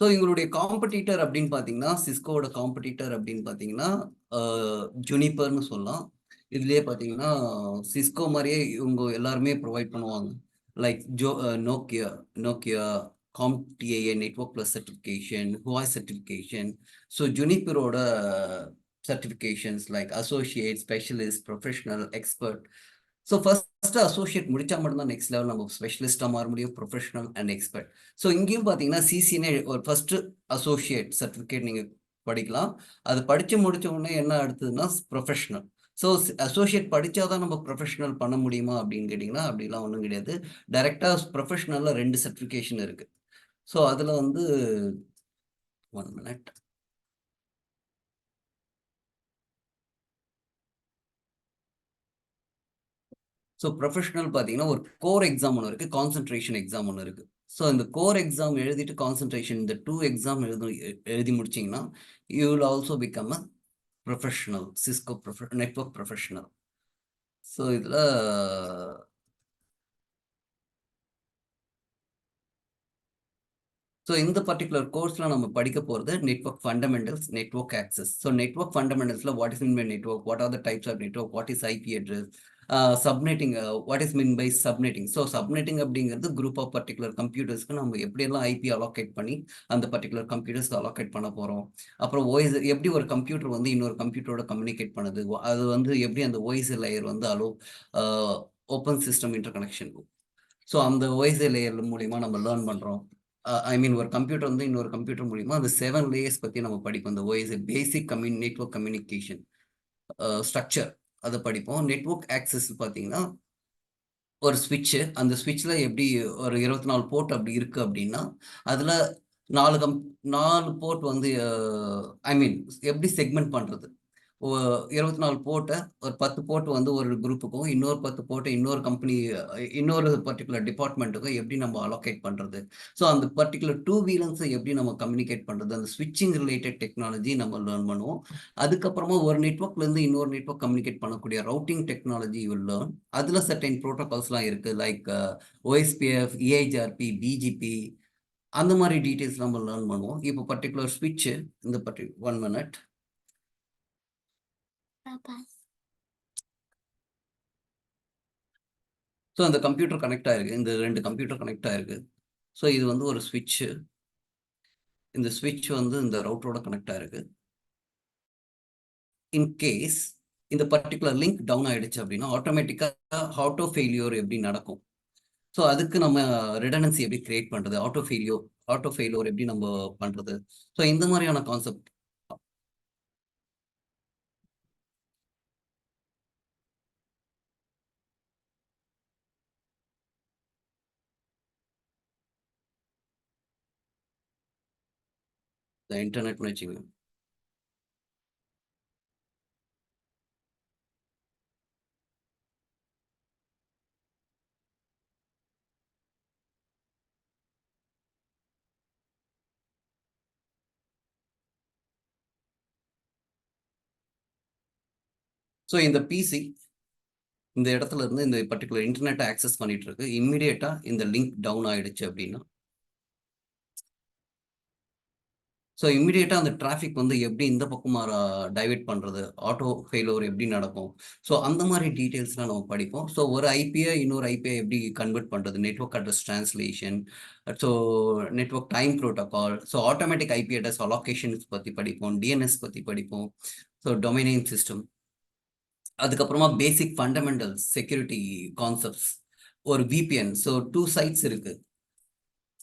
So எங்களுடைய காம்படிட்டர் அப்படின்னு பார்த்தீங்கன்னா, சிஸ்கோவோட காம்படிட்டர் அப்படின்னு பார்த்தீங்கன்னா ஜுனிப்பர்னு சொல்லலாம். இதுலேயே பார்த்தீங்கன்னா சிஸ்கோ மாதிரியே இவங்க எல்லாருமே ப்ரொவைட் பண்ணுவாங்க. Like Nokia CompTIA network plus certification, Huawei certification. So ஜுனிப்பரோட certifications like associate, specialist, professional, expert. So first associate முடிச்சா மட்டும்தான் நெக்ஸ்ட் லெவல் நம்ம ஸ்பெஷலிஸ்டாக மாற முடியும், ப்ரொஃபஷனல் அண்ட் எக்ஸ்பர்ட். ஸோ இங்கேயும் பார்த்தீங்கன்னா சிசிஎன்ஏ ஒரு ஃபர்ஸ்ட் அசோசியேட் சர்டிஃபிகேட் நீங்கள் படிக்கலாம். அது படித்து முடிச்ச உடனே என்ன அடுத்ததுன்னா ப்ரொஃபஷனல். ஸோ அசோசியேட் படித்தாதான் நம்ம ப்ரொஃபஷனல் பண்ண முடியுமா அப்படின்னு கேட்டிங்கன்னா அப்படிலாம் ஒன்றும் கிடையாது. டைரெக்டாக ப்ரொஃபஷனலில் 2 சர்டிஃபிகேஷன் இருக்குது. ஸோ அதில் வந்து 1 minute. ஸோ ப்ரொஃபஷனல் பார்த்தீங்கன்னா ஒரு கோர் எக்ஸாம் ஒன்று இருக்குது, கான்சன்ட்ரேஷன் எக்ஸாம் ஒன்று இருக்குது. ஸோ இந்த கோர் எக்ஸாம் எழுதிட்டு கான்சன்ட்ரேஷன் இந்த 2 எக்ஸாம் எழுதி முடிச்சிங்கன்னா you will also become a professional, Cisco network professional. So இதில் ஸோ இந்த பர்டிகுலர் கோர்ஸில் நம்ம படிக்க போகிறது network fundamentals, network access. So network ஃபண்டமெண்டல்ஸில் what is mean by network, what are the types of network, what is IP address, subnetting, what is mean by subnetting. So subnetting அப்படிங்கிறது group of particular கம்ப்யூட்டர்ஸ்க்கு நம்ம எப்படியெல்லாம் IP allocate பண்ணி அந்த particular கம்ப்யூட்டர்ஸ்க்கு allocate பண்ண போகிறோம். அப்புறம் ஓஎஸ் எப்படி ஒரு கம்ப்யூட்டர் வந்து இன்னொரு கம்ப்யூட்டரோட கம்யூனிகேட் பண்ணுது, அது வந்து எப்படி அந்த ஓஎஸ் லேயர் வந்து open system inter connection. So அந்த ஓஎஸ் லேயர் மூலிமா நம்ம லேர்ன் பண்ணுறோம். ஐ மீன் ஒரு கம்ப்யூட்டர் வந்து இன்னொரு கம்ப்யூட்டர் மூலிமா அந்த 7 லேயர்ஸ் பற்றி நம்ம படிப்போம். அந்த ஓஎஸ் பேசிக் நெட்வொர்க் கம்யூனிகேஷன் ஸ்ட்ரக்சர் அதை படிப்போம். நெட்வொர்க் ஆக்சஸ் பார்த்தீங்கன்னா ஒரு ஸ்விட்சு, அந்த ஸ்விட்சில் எப்படி ஒரு 24 போர்ட் அப்படி இருக்குது அப்படின்னா அதில் 4 போர்ட் வந்து ஐ மீன் எப்படி செக்மெண்ட் பண்ணுறது, 24 போர்ட்டை ஒரு 10 போர்ட் வந்து ஒரு குரூப்புக்கும், இன்னொரு 10 போர்ட்டை இன்னொரு கம்பெனி, இன்னொரு பர்டிகுலர் டிபார்ட்மெண்ட்டுக்கும் எப்படி நம்ம அலோகேட் பண்ணுறது. ஸோ அந்த பர்டிகுலர் 2 வீலன்ஸை எப்படி நம்ம கம்யூனிகேட் பண்ணுறது, அந்த ஸ்விட்சிங் ரிலேட்டட் டெக்னாலஜி நம்ம லேர்ன் பண்ணுவோம். அதுக்கப்புறமா ஒரு நெட்வொர்க்லேருந்து இன்னொரு நெட்வொர்க் கம்யூனிகேட் பண்ணக்கூடிய ரவுட்டிங் டெக்னாலஜி வில் லேர்ன். அதில் சர்டைன் ப்ரோட்டோகால்ஸ்லாம் இருக்குது லைக் OSPF, EHRP, BGP, அந்த மாதிரி டீட்டெயில்ஸ் நம்ம லேர்ன் பண்ணுவோம். இப்போ பர்டிகுலர் ஸ்விட்சு இந்த 1 minute. ஸோ அந்த கம்ப்யூட்டர் கனெக்ட் ஆயிருக்கு, இந்த 2 கம்ப்யூட்டர் கனெக்ட் ஆயிருக்கு. ஸோ இது வந்து ஒரு ஸ்விட்சு, இந்த ஸ்விட்ச் வந்து இந்த ரவுட்டரோட கனெக்ட் ஆயிருக்கு. இன்கேஸ் இந்த பர்டிகுலர் லிங்க் டவுன் ஆயிடுச்சு அப்படின்னா ஆட்டோமேட்டிக்காக ஆட்டோ ஃபெயிலியோர் எப்படி நடக்கும். ஸோ அதுக்கு நம்ம ரிடண்டன்சி எப்படி கிரியேட் பண்ணுறது, ஆட்டோ ஃபெயிலியோர் எப்படி நம்ம பண்ணுறது. ஸோ இந்த மாதிரியான கான்செப்ட். இந்த இன்டர்நெட்னு வச்சுக்கோங்க. ஸோ இந்த பிசி இந்த இடத்துல இருந்து இந்த பர்டிகுலர் இன்டர்நெட்டை ஆக்சஸ் பண்ணிட்டு இருக்கு. இம்மிடியேட்டா இந்த லிங்க் டவுன் ஆயிடுச்சு அப்படின்னா ஸோ இம்மிடியேட்டாக அந்த டிராஃபிக் வந்து எப்படி இந்த பக்கமாக டைவெர்ட் பண்ணுறது, ஆட்டோ ஃபெயிலோர் எப்படி நடக்கும். ஸோ அந்த மாதிரி டீட்டெயில்ஸ்லாம் நம்ம படிப்போம். ஸோ ஒரு ஐபிஐ இன்னொரு ஐபிஐ எப்படி கன்வெர்ட் பண்ணுறது, network address translation, so network time protocol, so automatic IP address allocations பற்றி படிப்போம், டிஎன்எஸ் பற்றி படிப்போம், ஸோ டொமைன் நேம் சிஸ்டம். அதுக்கப்புறமா பேசிக் ஃபண்டமெண்டல்ஸ் செக்யூரிட்டி கான்செப்ட்ஸ், ஒரு விபிஎன். ஸோ 2 சைட்ஸ் இருக்கு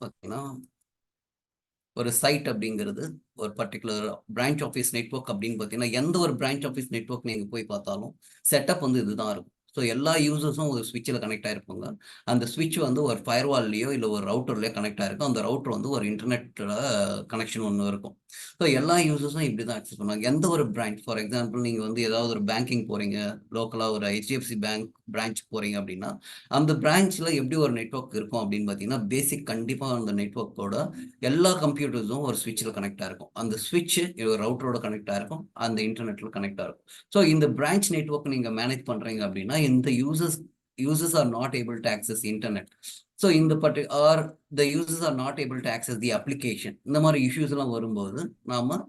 பார்த்தீங்கன்னா. ஒரு சைட் அப்படிங்கிறது ஒரு பர்டிகுலர் பிரான்ச் ஆஃபீஸ் நெட்வொர்க் அப்படின்னு பார்த்தீங்கன்னா, எந்த ஒரு பிரான்ச் ஆஃபீஸ் நெட்வொர்க் நீங்கள் போய் பார்த்தாலும் செட்டப் வந்து இதுதான் இருக்கும். ஸோ எல்லா யூசர்ஸும் ஒரு ஸ்விட்சில் கனெக்ட் ஆகிருப்பாங்க. அந்த ஸ்விட்ச் வந்து ஒரு ஃபயர்வால்லையோ இல்லை ஒரு ரவுட்டர்லையோ கனெக்ட் ஆகிருக்கும். அந்த ரவுட்டர் வந்து ஒரு இன்டர்நெட்டில் கனெக்ஷன் ஒன்று இருக்கும். ஸோ எல்லா யூசர்ஸும் இப்படி தான் ஆக்சஸ் பண்ணுவாங்க. எந்த ஒரு பிரான்ச், ஃபார் எக்ஸாம்பிள் நீங்கள் வந்து ஏதாவது ஒரு பேங்கிங் போகிறீங்க, லோக்கலாக ஒரு ஹெச்டிஎஃப்சி பேங்க் பிரான்ச் போகிறீங்க அப்படின்னா, அந்த பிரான்ச்சில் எப்படி ஒரு நெட்வொர்க் இருக்கும் அப்படின்னு பார்த்தீங்கன்னா, பேசிக் கண்டிப்பாக அந்த நெட்வொர்க்கோட எல்லா கம்ப்யூட்டர்ஸும் ஒரு ஸ்விட்சில் கனெக்ட் ஆகிருக்கும். அந்த ஸ்விட்ச் ஒரு ரவுட்டரோட கனெக்ட் ஆகிருக்கும், அந்த இன்டர்நெட்டில் கனெக்ட் ஆகிருக்கும். ஸோ இந்த பிரான்ச் நெட்வொர்க் நீங்கள் மேனேஜ் பண்ணுறீங்க அப்படின்னா, இந்த users are not able to access internet. So இந்த are the users are not able to access the application. இந்த மாதிரி இஷ்யூஸ் எல்லாம் வரும்போது நாம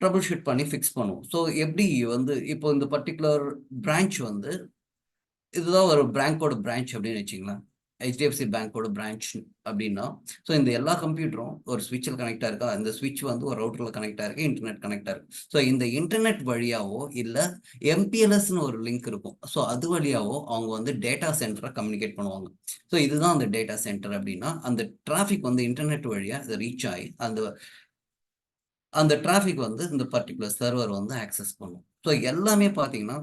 ட்ரபிள் ஷூட் பண்ணி ஃபிக்ஸ் பண்ணுவோம். ஸோ எப்படி வந்து இப்போ இந்த பர்டிகுலர் பிரான்ச் வந்து இதுதான் ஒரு பேங்கோட பிரான்ச் அப்படின்னு வச்சுக்கலாம். ஹெச்டிஎஃப்சி பேங்கோட பிரான்ச் அப்படின்னா, ஸோ இந்த எல்லா கம்ப்யூட்டரும் ஒரு ஸ்விட்சில் கனெக்ட் ஆயிருக்கா, இந்த ஸ்விட்ச் வந்து ஒரு ரவுட்டரில் கனெக்ட் ஆயிருக்கு, இன்டர்நெட் கனெக்ட் ஆயிருக்கு. ஸோ இந்த இன்டர்நெட் வழியாவோ இல்லை எம்பிஎல்எஸ்ன்னு ஒரு லிங்க் இருக்கும், ஸோ அது வழியாவோ அவங்க வந்து டேட்டா சென்டரை கம்யூனிகேட் பண்ணுவாங்க. ஸோ இதுதான் அந்த டேட்டா சென்டர் அப்படின்னா, அந்த டிராஃபிக் வந்து இன்டர்நெட் வழியாக இதை ரீச் ஆகி அந்த டிராஃபிக் வந்து இந்த பர்டிகுலர் சர்வர் வந்து ஆக்சஸ் பண்ணும். ஸோ எல்லாமே பார்த்தீங்கன்னா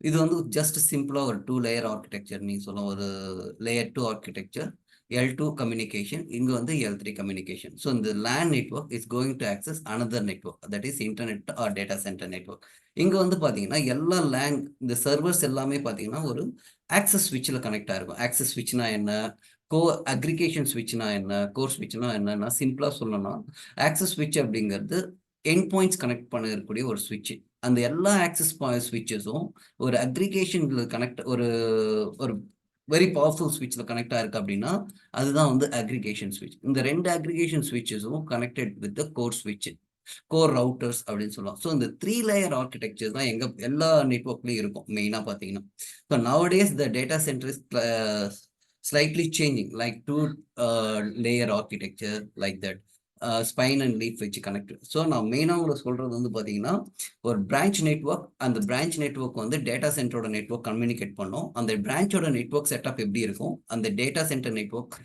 இது வந்து ஜஸ்ட் சிம்பிளா ஒரு 2 லேயர் ஆர்கிடெக்சர். நீங்க சொல்ல ஒரு லேயர் 2 ஆர்கிடெக்சர், L2 கம்யூனிகேஷன், இங்க வந்து L3 கம்யூனிகேஷன். ஸோ இந்த LAN network is going to access another network, that is internet or data centre network. இங்க வந்து பாத்தீங்கன்னா எல்லா லேன் இந்த சர்வர்ஸ் எல்லாமே பாத்தீங்கன்னா ஒரு ஆக்சஸ் ஸ்விட்சில் கனெக்ட் ஆயிருக்கும். ஆக்சஸ் ஸ்விட்ச்னா என்ன, அக்ரிகேஷன் ஸ்விட்ச்னா என்ன, கோர் ஸ்விட்ச்னா என்னன்னா சிம்பிளா சொல்லணும்னா, ஆக்சஸ் ஸ்விட்ச் அப்படிங்கிறது எண்ட் பாயிண்ட்ஸ் கனெக்ட் பண்ணக்கூடிய ஒரு ஸ்விட்ச். அந்த எல்லா ஆக்சஸ் ஸ்விட்சஸும் ஒரு அக்ரிகேஷன்ல கனெக்ட் ஒரு ஒரு வெரி பவர்ஃபுல் ஸ்விட்ச்ல கனெக்ட் ஆயிருக்கு அப்படின்னா அதுதான் வந்து அக்ரிகேஷன் ஸ்விட்ச். இந்த 2 அக்ரிகேஷன் ஸ்விட்சஸும் கனெக்டட் வித் கோர் ஸ்விட்ச், கோர் ரவுட்டர்ஸ் அப்படின்னு சொல்லலாம். ஸோ இந்த 3 லேயர் ஆர்கிடெக்சர் தான் எங்க எல்லா நெட்வொர்க்லயும் இருக்கும் மெயினா பாத்தீங்கன்னா. So nowadays the data center is slightly changing, like 2 layer architecture like that. Spine and leaf வச்சு கனெக்ட். ஸோ நான் மெயினாக உங்களுக்கு சொல்றது வந்து பார்த்தீங்கன்னா, ஒரு பிரான்ச் நெட்வொர்க், அந்த பிரான்ச் நெட்வொர்க் வந்து டேட்டா சென்டரோட நெட்வொர்க் கம்யூனிகேட் பண்ணும். அந்த பிரான்ச்சோட நெட்வொர்க் செட்டப் எப்படி இருக்கும், அந்த டேட்டா சென்டர் நெட்வொர்க்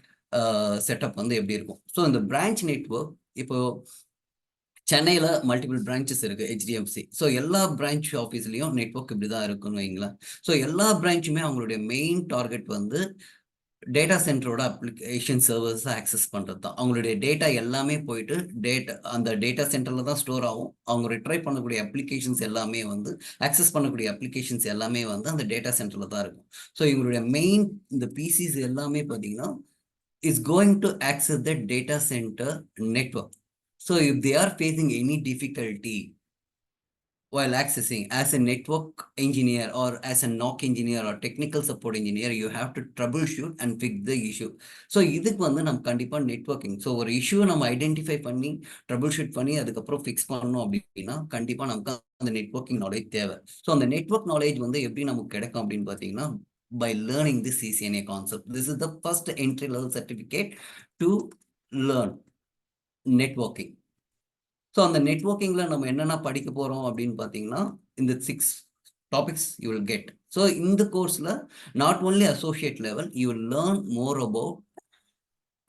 செட்டப் வந்து எப்படி இருக்கும். ஸோ இந்த பிரான்ச் நெட்வொர்க் இப்போ சென்னையில் மல்டிபிள் பிரான்ச்சஸ் இருக்கு ஹெச்டிஎஃப்சி. ஸோ எல்லா பிரான்ச் ஆஃபீஸ்லையும் நெட்வொர்க் இப்படி தான் இருக்குன்னு வைங்களேன். ஸோ எல்லா பிரான்ச்சுமே அவங்களுடைய மெயின் டார்கெட் வந்து டேட்டா சென்டரோட அப்ளிகேஷன் சர்வர்ஸ் ஆக்சஸ் பண்ணுறது தான். அவங்களுடைய டேட்டா எல்லாமே போயிட்டு அந்த டேட்டா சென்டரில் தான் ஸ்டோர் ஆகும். அவங்க ரிட்ரை பண்ணக்கூடிய அப்ளிகேஷன்ஸ் எல்லாமே வந்து ஆக்சஸ் பண்ணக்கூடிய அப்ளிகேஷன்ஸ் எல்லாமே வந்து அந்த டேட்டா சென்டரில் தான் இருக்கும். ஸோ இவங்களுடைய மெயின் இந்த பிசிஸ் எல்லாமே பார்த்தீங்கன்னா is going to access the data centre network. So if they are facing any difficulty while accessing, as a network engineer or as a NOC engineer or technical support engineer, you have to troubleshoot and fix the issue. So இதுக்கு வந்து நம்ம கண்டிப்பா networking, so ஒரு issue நம்ம identify பண்ணி trouble பண்ணி அதுக்கப்புறம் fix பண்ணணும் அப்படின்னா கண்டிப்பா நமக்கு அந்த நெட்வொர்க்கிங் நாலேஜ் தேவை. ஸோ அந்த நெட்வொர்க் நாலேஜ் வந்து எப்படி நமக்கு கிடைக்கும் அப்படின்னு பார்த்தீங்கன்னா, by learning the CCNA concept. This is the first entry level certificate to learn networking. So அந்த நெட்வொர்க்கிங்கில் நம்ம என்னென்ன படிக்க போகிறோம் அப்படின்னு பார்த்தீங்கன்னா, இந்த 6 topics you will get. So இந்த கோர்ஸில் not only associate level, you will learn more about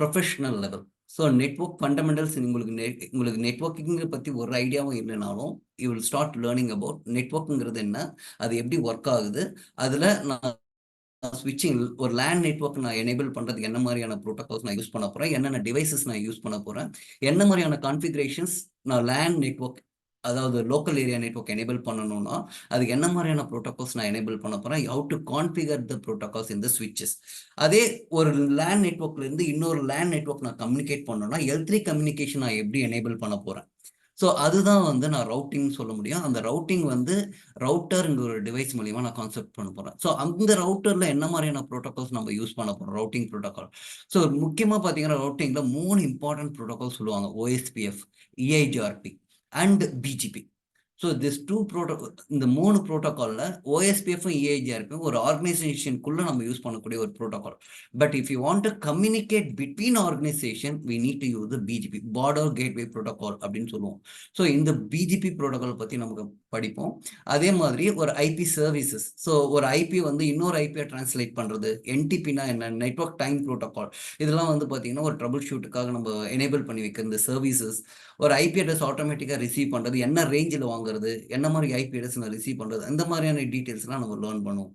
professional level. So network fundamentals உங்களுக்கு நெட்வொர்க்கிங் பற்றி ஒரு ஐடியாவும் இல்லைனாலும் you will start learning about நெட்வொர்க்குங்கிறது என்ன, அது எப்படி ஒர்க் ஆகுது, அதில் நான் ஸ்விட்சிங் ஒரு லேண்ட் நெட்வொர்க் நான் எனேபிள் பண்றதுக்கு என்ன மாதிரியான ப்ரோட்டோகால்ஸ் நான் யூஸ் பண்ண போறேன், என்னென்ன டிவைசஸ் நான் யூஸ் பண்ண போறேன், என்ன மாதிரியான கான்ஃபிகரேஷன்ஸ் நான் லேண்ட் நெட்வொர்க் அதாவது லோக்கல் ஏரியா நெட்வொர்க் எனேபிள் பண்ணணும்னா அதுக்கு என்ன மாதிரியான ப்ரோட்டோகால்ஸ் நான் எனேபிள் பண்ண போறேன், how to configure the protocols in the ஸ்விட்சஸ். அதே ஒரு லேண்ட் நெட்வொர்க்ல இருந்து இன்னொரு லேண்ட் நெட்வொர்க் நான் கம்யூனிகேட் பண்ணணும்னா L3 கம்யூனிகேஷன் நான் எப்படி எனேபிள் பண்ண போறேன். ஸோ அதுதான் வந்து நான் ரவுட்டிங் சொல்ல முடியும். அந்த ரவுட்டிங் வந்து ரவுட்டர்ங்கிற ஒரு டிவைஸ் மூலியமா நான் கான்செப்ட் பண்ண போறேன். ஸோ அந்த ரவுட்டர்ல என்ன மாதிரியான ப்ரோட்டோகால்ஸ் நம்ம யூஸ் பண்ண போறோம், ரவுட்டிங் ப்ரோட்டோகால். ஸோ முக்கியமா பாத்தீங்கன்னா ரவுட்டிங்ல 3 இம்பார்ட்டன்ட் ப்ரோட்டோகால் சொல்லுவாங்க, OSPF, EIGRP அண்ட் BGP. So this two protocol, இந்த 3 ப்ரோட்டோகாலில் ஓஎஸ்பிஎஃப்பும் இஏஜிஆர்பியும் ஒரு ஆர்கனைசேஷனுக்குள்ளே நம்ம யூஸ் பண்ணக்கூடிய ஒரு protocol. But if you want to communicate between organisation we need to use the BGP, border gateway protocol அப்படின்னு சொல்லுவோம். ஸோ இந்த பிஜிபி ப்ரோட்டோகால் பற்றி நமக்கு படிப்போம். அதே மாதிரி ஒரு ஐபி சர்வீசஸ், ஸோ ஒரு ஐபி வந்து இன்னொரு ஐபியை டிரான்ஸ்லேட் பண்ணுறது, என்டிபினா என்ன, நெட்வொர்க் டைம் ப்ரோட்டோகால், இதெல்லாம் வந்து பார்த்தீங்கன்னா ஒரு ட்ரபிள் ஷூட்டுக்காக நம்ம எனேபிள் பண்ணி வைக்கிற இந்த சர்வீசஸ். ஒரு ஐபி அட்ரஸ் ஆட்டோமேட்டிக்காக ரிசீவ் பண்ணுறது, என்ன ரேஞ்சில் வாங்குறது, என்ன மாதிரி ஐபி அட்ரஸ் நான் ரிசீவ் பண்ணுறது, அந்த மாதிரியான டீட்டெயில்ஸ்லாம் நம்ம லேர்ன் பண்ணுவோம்.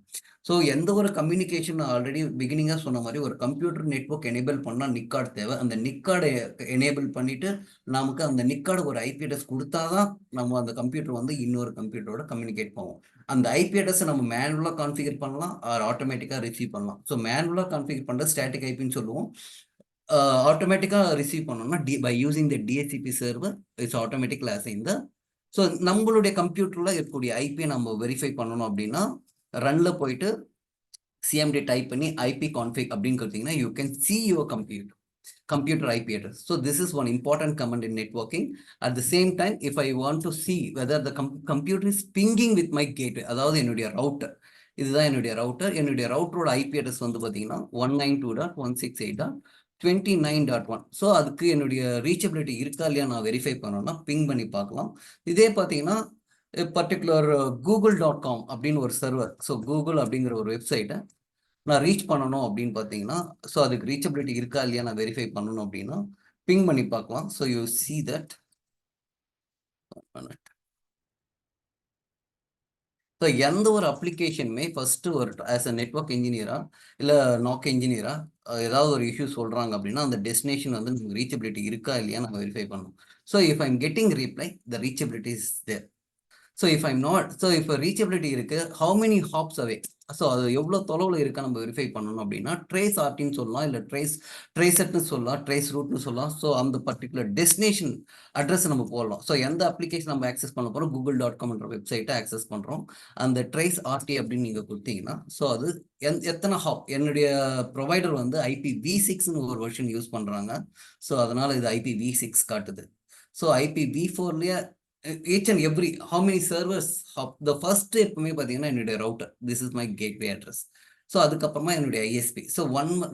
ஸோ எந்த ஒரு கம்யூனிகேஷன் ஆல்ரெடி பிகினிங்காக சொன்ன மாதிரி ஒரு கம்ப்யூட்டர் நெட்வொர்க் எனேபிள் பண்ணால் நிக்கார்டு தேவை. அந்த நிக்கார்டை எனேபிள் பண்ணிட்டு நமக்கு அந்த நிக்கார்டு ஒரு ஐபி அட்ரஸ் கொடுத்தாதான் நம்ம அந்த கம்ப்யூட்டர் வந்து இன்னொரு கம்ப்யூட்டரோட கம்யூனிகேட் பண்ணுவோம். அந்த ஐபி அட்ரஸை நம்ம மேனுவலாக கான்ஃபிகர் பண்ணலாம், ஆட்டோமேட்டிக்காக ரிசீவ் பண்ணலாம். ஸோ மேனுவலாக கான்ஃபிகர் பண்ணுறது ஸ்டாட்டிக் ஐபின்னு சொல்லுவோம். ஆட்டோமேட்டிக்காக ரிசீவ் பண்ணோம்னா by using the DHCP server it's automatically assign the. So நம்மளுடைய கம்ப்யூட்டரில் இருக்கக்கூடிய ஐபியை நம்ம வெரிஃபை பண்ணணும் அப்படின்னா ரன்ல போயிட்டு சிஎம்டி டைப் பண்ணி ஐபி கான்ஃபிக் அப்படின்னு கொடுத்தீங்கன்னா you can see your computer IP address. So this is one important command in networking. At the same time, if I want to see whether the computer is pinging with my gateway, அதாவது என்னுடைய router, இதுதான் என்னுடைய router. என்னுடைய ரவுட்டரோட IP address வந்து பார்த்தீங்கன்னா 192.168.29.1. So அதுக்கு என்னுடைய reachability இருக்கா இல்லையா நான் வெரிஃபை பண்ணோம்னா பிங் பண்ணி பார்க்கலாம். இதே பார்த்தீங்கன்னா பர்டிகுலர் google.com அப்படின்னு ஒரு சர்வர், ஸோ கூகுள் அப்படிங்கிற ஒரு வெப்சைட்டை நான் ரீச் பண்ணணும் அப்படின்னு பார்த்தீங்கன்னா, ஸோ அதுக்கு ரீச்சபிலிட்டி இருக்கா இல்லையா நான் வெரிஃபை பண்ணணும் அப்படின்னா பிங் பண்ணி பார்க்கலாம். So you see that. So எந்த ஒரு அப்ளிகேஷனுமே ஃபர்ஸ்ட் ஒரு ஆஸ் அ நெட்வொர்க் இன்ஜினியரா இல்லை நாக் இன்ஜினியரா ஏதாவது ஒரு இஷ்யூ சொல்றாங்க அப்படின்னா அந்த டெஸ்டினேஷன் வந்து நமக்கு ரீச்சபிலிட்டி இருக்கா இல்லையா நம்ம வெரிஃபை பண்ணணும். So if I'm getting reply the reachability is there. So if I'm not, so இப்போ ரீச்சபிலிட்டி இருக்கு, how many hops away, so அது எவ்வளோ தொலைவில் இருக்கா நம்ம வெரிஃபை பண்ணணும் அப்படின்னா ட்ரேஸ் ஆர்டின்னு சொல்லலாம், இல்லை ட்ரேசெட்னு சொல்லலாம், ட்ரேஸ் ரூட்னு சொல்லலாம். ஸோ அந்த பர்டிகுலர் டெஸ்டினேஷன் அட்ரஸ் நம்ம போடலாம். ஸோ எந்த அப்ளிகேஷன் நம்ம ஆக்சஸ் பண்ண போகிறோம், google.comன்ற வெப்சைட்டை ஆக்சஸ் பண்ணுறோம். அந்த ட்ரேஸ் ஆர்டி அப்படின்னு நீங்கள் கொடுத்தீங்கன்னா ஸோ அது எத்தனை ஹாப், என்னுடைய ப்ரொவைடர் வந்து IPv6ன்னு ஒரு வெர்ஷன் யூஸ் பண்ணுறாங்க. ஸோ அதனால இது IPv6 காட்டுது. ஸோ IPv4லயே each and every how many servers hop, the first எப்பவுமே பார்த்தீங்கன்னா என்னுடைய router, this is my gateway address. So அதுக்கப்புறமா என்னுடைய ISP. So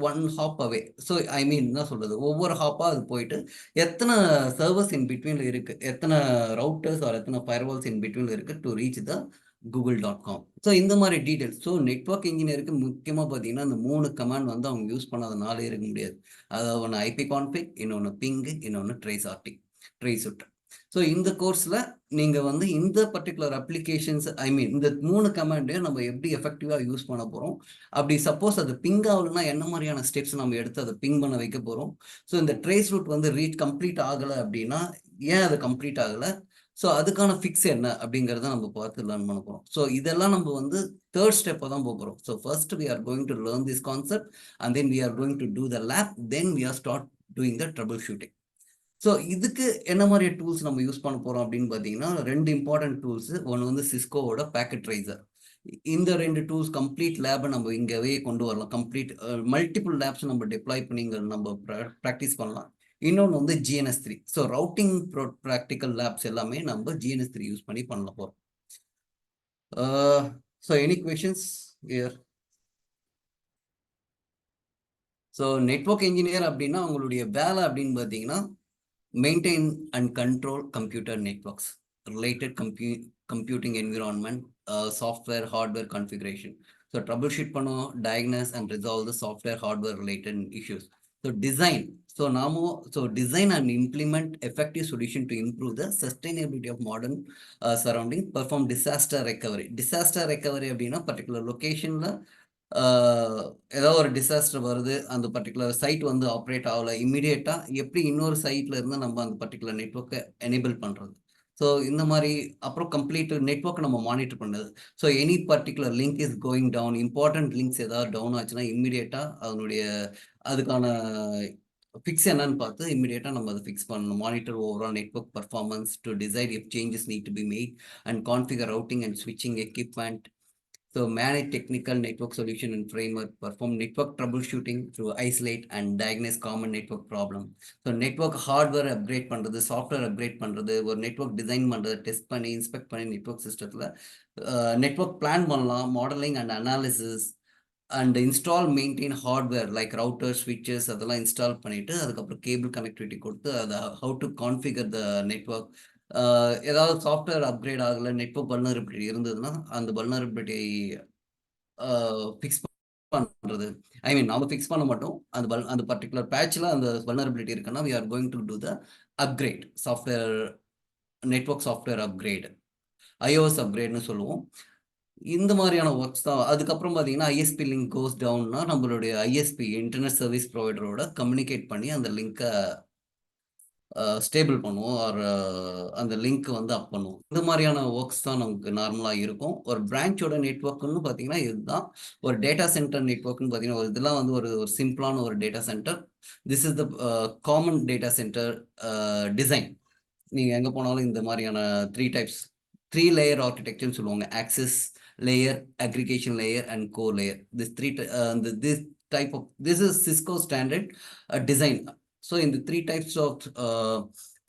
one hop away. So I mean என்ன சொல்றது, ஒவ்வொரு ஹாப்பாக அது போயிட்டு எத்தனை சர்வர்ஸ் இன் பிட்வீனில் இருக்கு, எத்தனை ரவுட்டர்ஸ் ஆர் எத்தனை ஃபயர்வால்ஸ் இன் பிட்வீனில் இருக்கு to reach the google.com. So இந்த மாதிரி டீட்டெயில்ஸ். ஸோ நெட்வொர்க் இன்ஜினியருக்கு முக்கியமாக பார்த்தீங்கன்னா இந்த 3 கமாண்ட் வந்து அவங்க யூஸ் பண்ணாதனாலே இருக்க முடியாது. அதாவது ஒன்று ஐபி கான்ஃபிக், இன்னொன்று பிங்கு, இன்னொன்று ட்ரேஸ் ஆர்டி, ட்ரேஸ் விட். ஸோ இந்த கோர்ஸில் நீங்கள் வந்து இந்த பர்டிகுலர் அப்ளிகேஷன்ஸ் ஐ மீன் இந்த 3 கமாண்டையும் நம்ம எப்படி எஃபெக்டிவாக யூஸ் பண்ண போகிறோம், அப்படி சப்போஸ் அது பிங் ஆகலைன்னா என்ன மாதிரியான ஸ்டெப்ஸ் நம்ம எடுத்து அதை பிங் பண்ண வைக்க போகிறோம். ஸோ இந்த ட்ரேஸ் ரூட் வந்து கம்ப்ளீட் ஆகலை அப்படின்னா ஏன் அது கம்ப்ளீட் ஆகலை, ஸோ அதுக்கான ஃபிக்ஸ் என்ன அப்படிங்கிறத நம்ம பார்த்து லேர்ன் பண்ண போகிறோம். ஸோ இதெல்லாம் நம்ம வந்து தேர்ட் ஸ்டெப்பை தான் போகிறோம். So first we are going to learn this concept and then we are going to do the lab, then we are start doing the troubleshooting. So இதுக்கு என்ன மாதிரி டூல்ஸ் நம்ம யூஸ் பண்ண போகிறோம் அப்படின்னு பார்த்தீங்கன்னா 2 இம்பார்ட்டன்ட் டூல்ஸ். ஒன்று வந்து சிஸ்கோவோட பேக்கெட் ரைசர். இந்த 2 டூல்ஸ் கம்ப்ளீட் லேபை நம்ம இங்கவே கொண்டு வரலாம். கம்ப்ளீட் மல்டிபிள் லேப்ஸ் நம்ம டிப்ளாய் பண்ணி இங்கே நம்ம ப்ராக்டிஸ் பண்ணலாம். இன்னொன்று வந்து GNS3. So routing practical labs எல்லாமே நம்ம GNS3 யூஸ் பண்ணி பண்ண போகிறோம். So any questions here? So network engineer அப்படின்னா அவங்களுடைய வேலை அப்படின்னு பார்த்தீங்கன்னா maintain and control computer networks, related computing environment, software hardware configuration. So troubleshoot பண்ணும், diagnose and resolve the software hardware related issues. So design, so design and implement effective solution to improve the sustainability of modern surrounding, perform disaster recovery. Disaster recovery அப்படின்னா particular locationல ஏதாவது ஒரு disaster வருது, அந்த particular side வந்து operate ஆகலை, இம்மிடியேட்டாக எப்படி இன்னொரு சைட்டில் இருந்து நம்ம அந்த பர்டிகுலர் நெட்வொர்க்கை எனேபிள் பண்ணுறது. ஸோ இந்த மாதிரி அப்புறம் கம்ப்ளீட் நெட்வொர்க்கை நம்ம மானிட்டர் பண்ணுறது. So any particular link is going down, important links ஏதாவது டவுன் ஆச்சுன்னா இம்மிடியேட்டாக அதனுடைய அதுக்கான ஃபிக்ஸ் என்னன்னு பார்த்து இம்மிடியேட்டாக நம்ம அதை ஃபிக்ஸ் பண்ணணும். Monitor overall network performance to decide if changes need to be made and configure routing and ஸ்விட்சிங் equipment. So manage technical network solution and framework, perform network troubleshooting through isolate and diagnose common network problem. So network hardware upgrade பண்றது, software upgrade பண்றது, ஒரு network design பண்றது, test பண்ணி inspect பண்ணி network சிஸ்டத்துல network plan பண்ணலாம், modeling and analysis and install maintain hardware like routers, switches அதெல்லாம் install பண்ணிட்டு அதுக்கப்புறம் கேபிள் கனெக்டிவிட்டி கொடுத்து அதை how to configure the network. ஏதாவது சாஃப்ட்வேர் அப்கிரேட் ஆகலை, நெட்வொர்க் வல்னரபிலிட்டி இருந்ததுன்னா அந்த வல்னரபிலிட்டி ஃபிக்ஸ் பண்ணுறது. ஐ மீன் நம்ம ஃபிக்ஸ் பண்ண மாட்டோம், அந்த பர்டிகுலர் பேட்சில் அந்த வல்னரபிலிட்டி இருக்குன்னா we are going to do the upgrade software, network software upgrade, iOS அப்கிரேட்னு சொல்லுவோம். இந்த மாதிரியான ஒர்க்ஸ் தான். அதுக்கப்புறம் பார்த்தீங்கன்னா ஐஎஸ்பி லிங்க் கோஸ் டவுன்னா நம்மளுடைய ஐஎஸ்பி இன்டர்நெட் சர்வீஸ் ப்ரொவைடரோட கம்யூனிகேட் பண்ணி அந்த லிங்கை ஸ்டேபிள் பண்ணுவோம், ஒரு அந்த லிங்க் வந்து அப் பண்ணுவோம். இந்த மாதிரியான ஒர்க்ஸ் தான் நமக்கு நார்மலாக இருக்கும். ஒரு பிரான்ச்சோட நெட்ஒர்க்னு பார்த்தீங்கன்னா இதுதான். ஒரு டேட்டா சென்டர் நெட்ஒர்க்னு பார்த்தீங்கன்னா இதெல்லாம் வந்து ஒரு சிம்பிளான ஒரு data centre. This is the common data centre design. நீங்கள் எங்கே போனாலும் இந்த மாதிரியான 3 டைப்ஸ், 3 லேயர் ஆர்கிடெக்சர்னு சொல்லுவாங்க. Access layer, aggregation layer and core layer. This is Cisco standard design. So இந்த 3 டைப்ஸ் ஆஃப்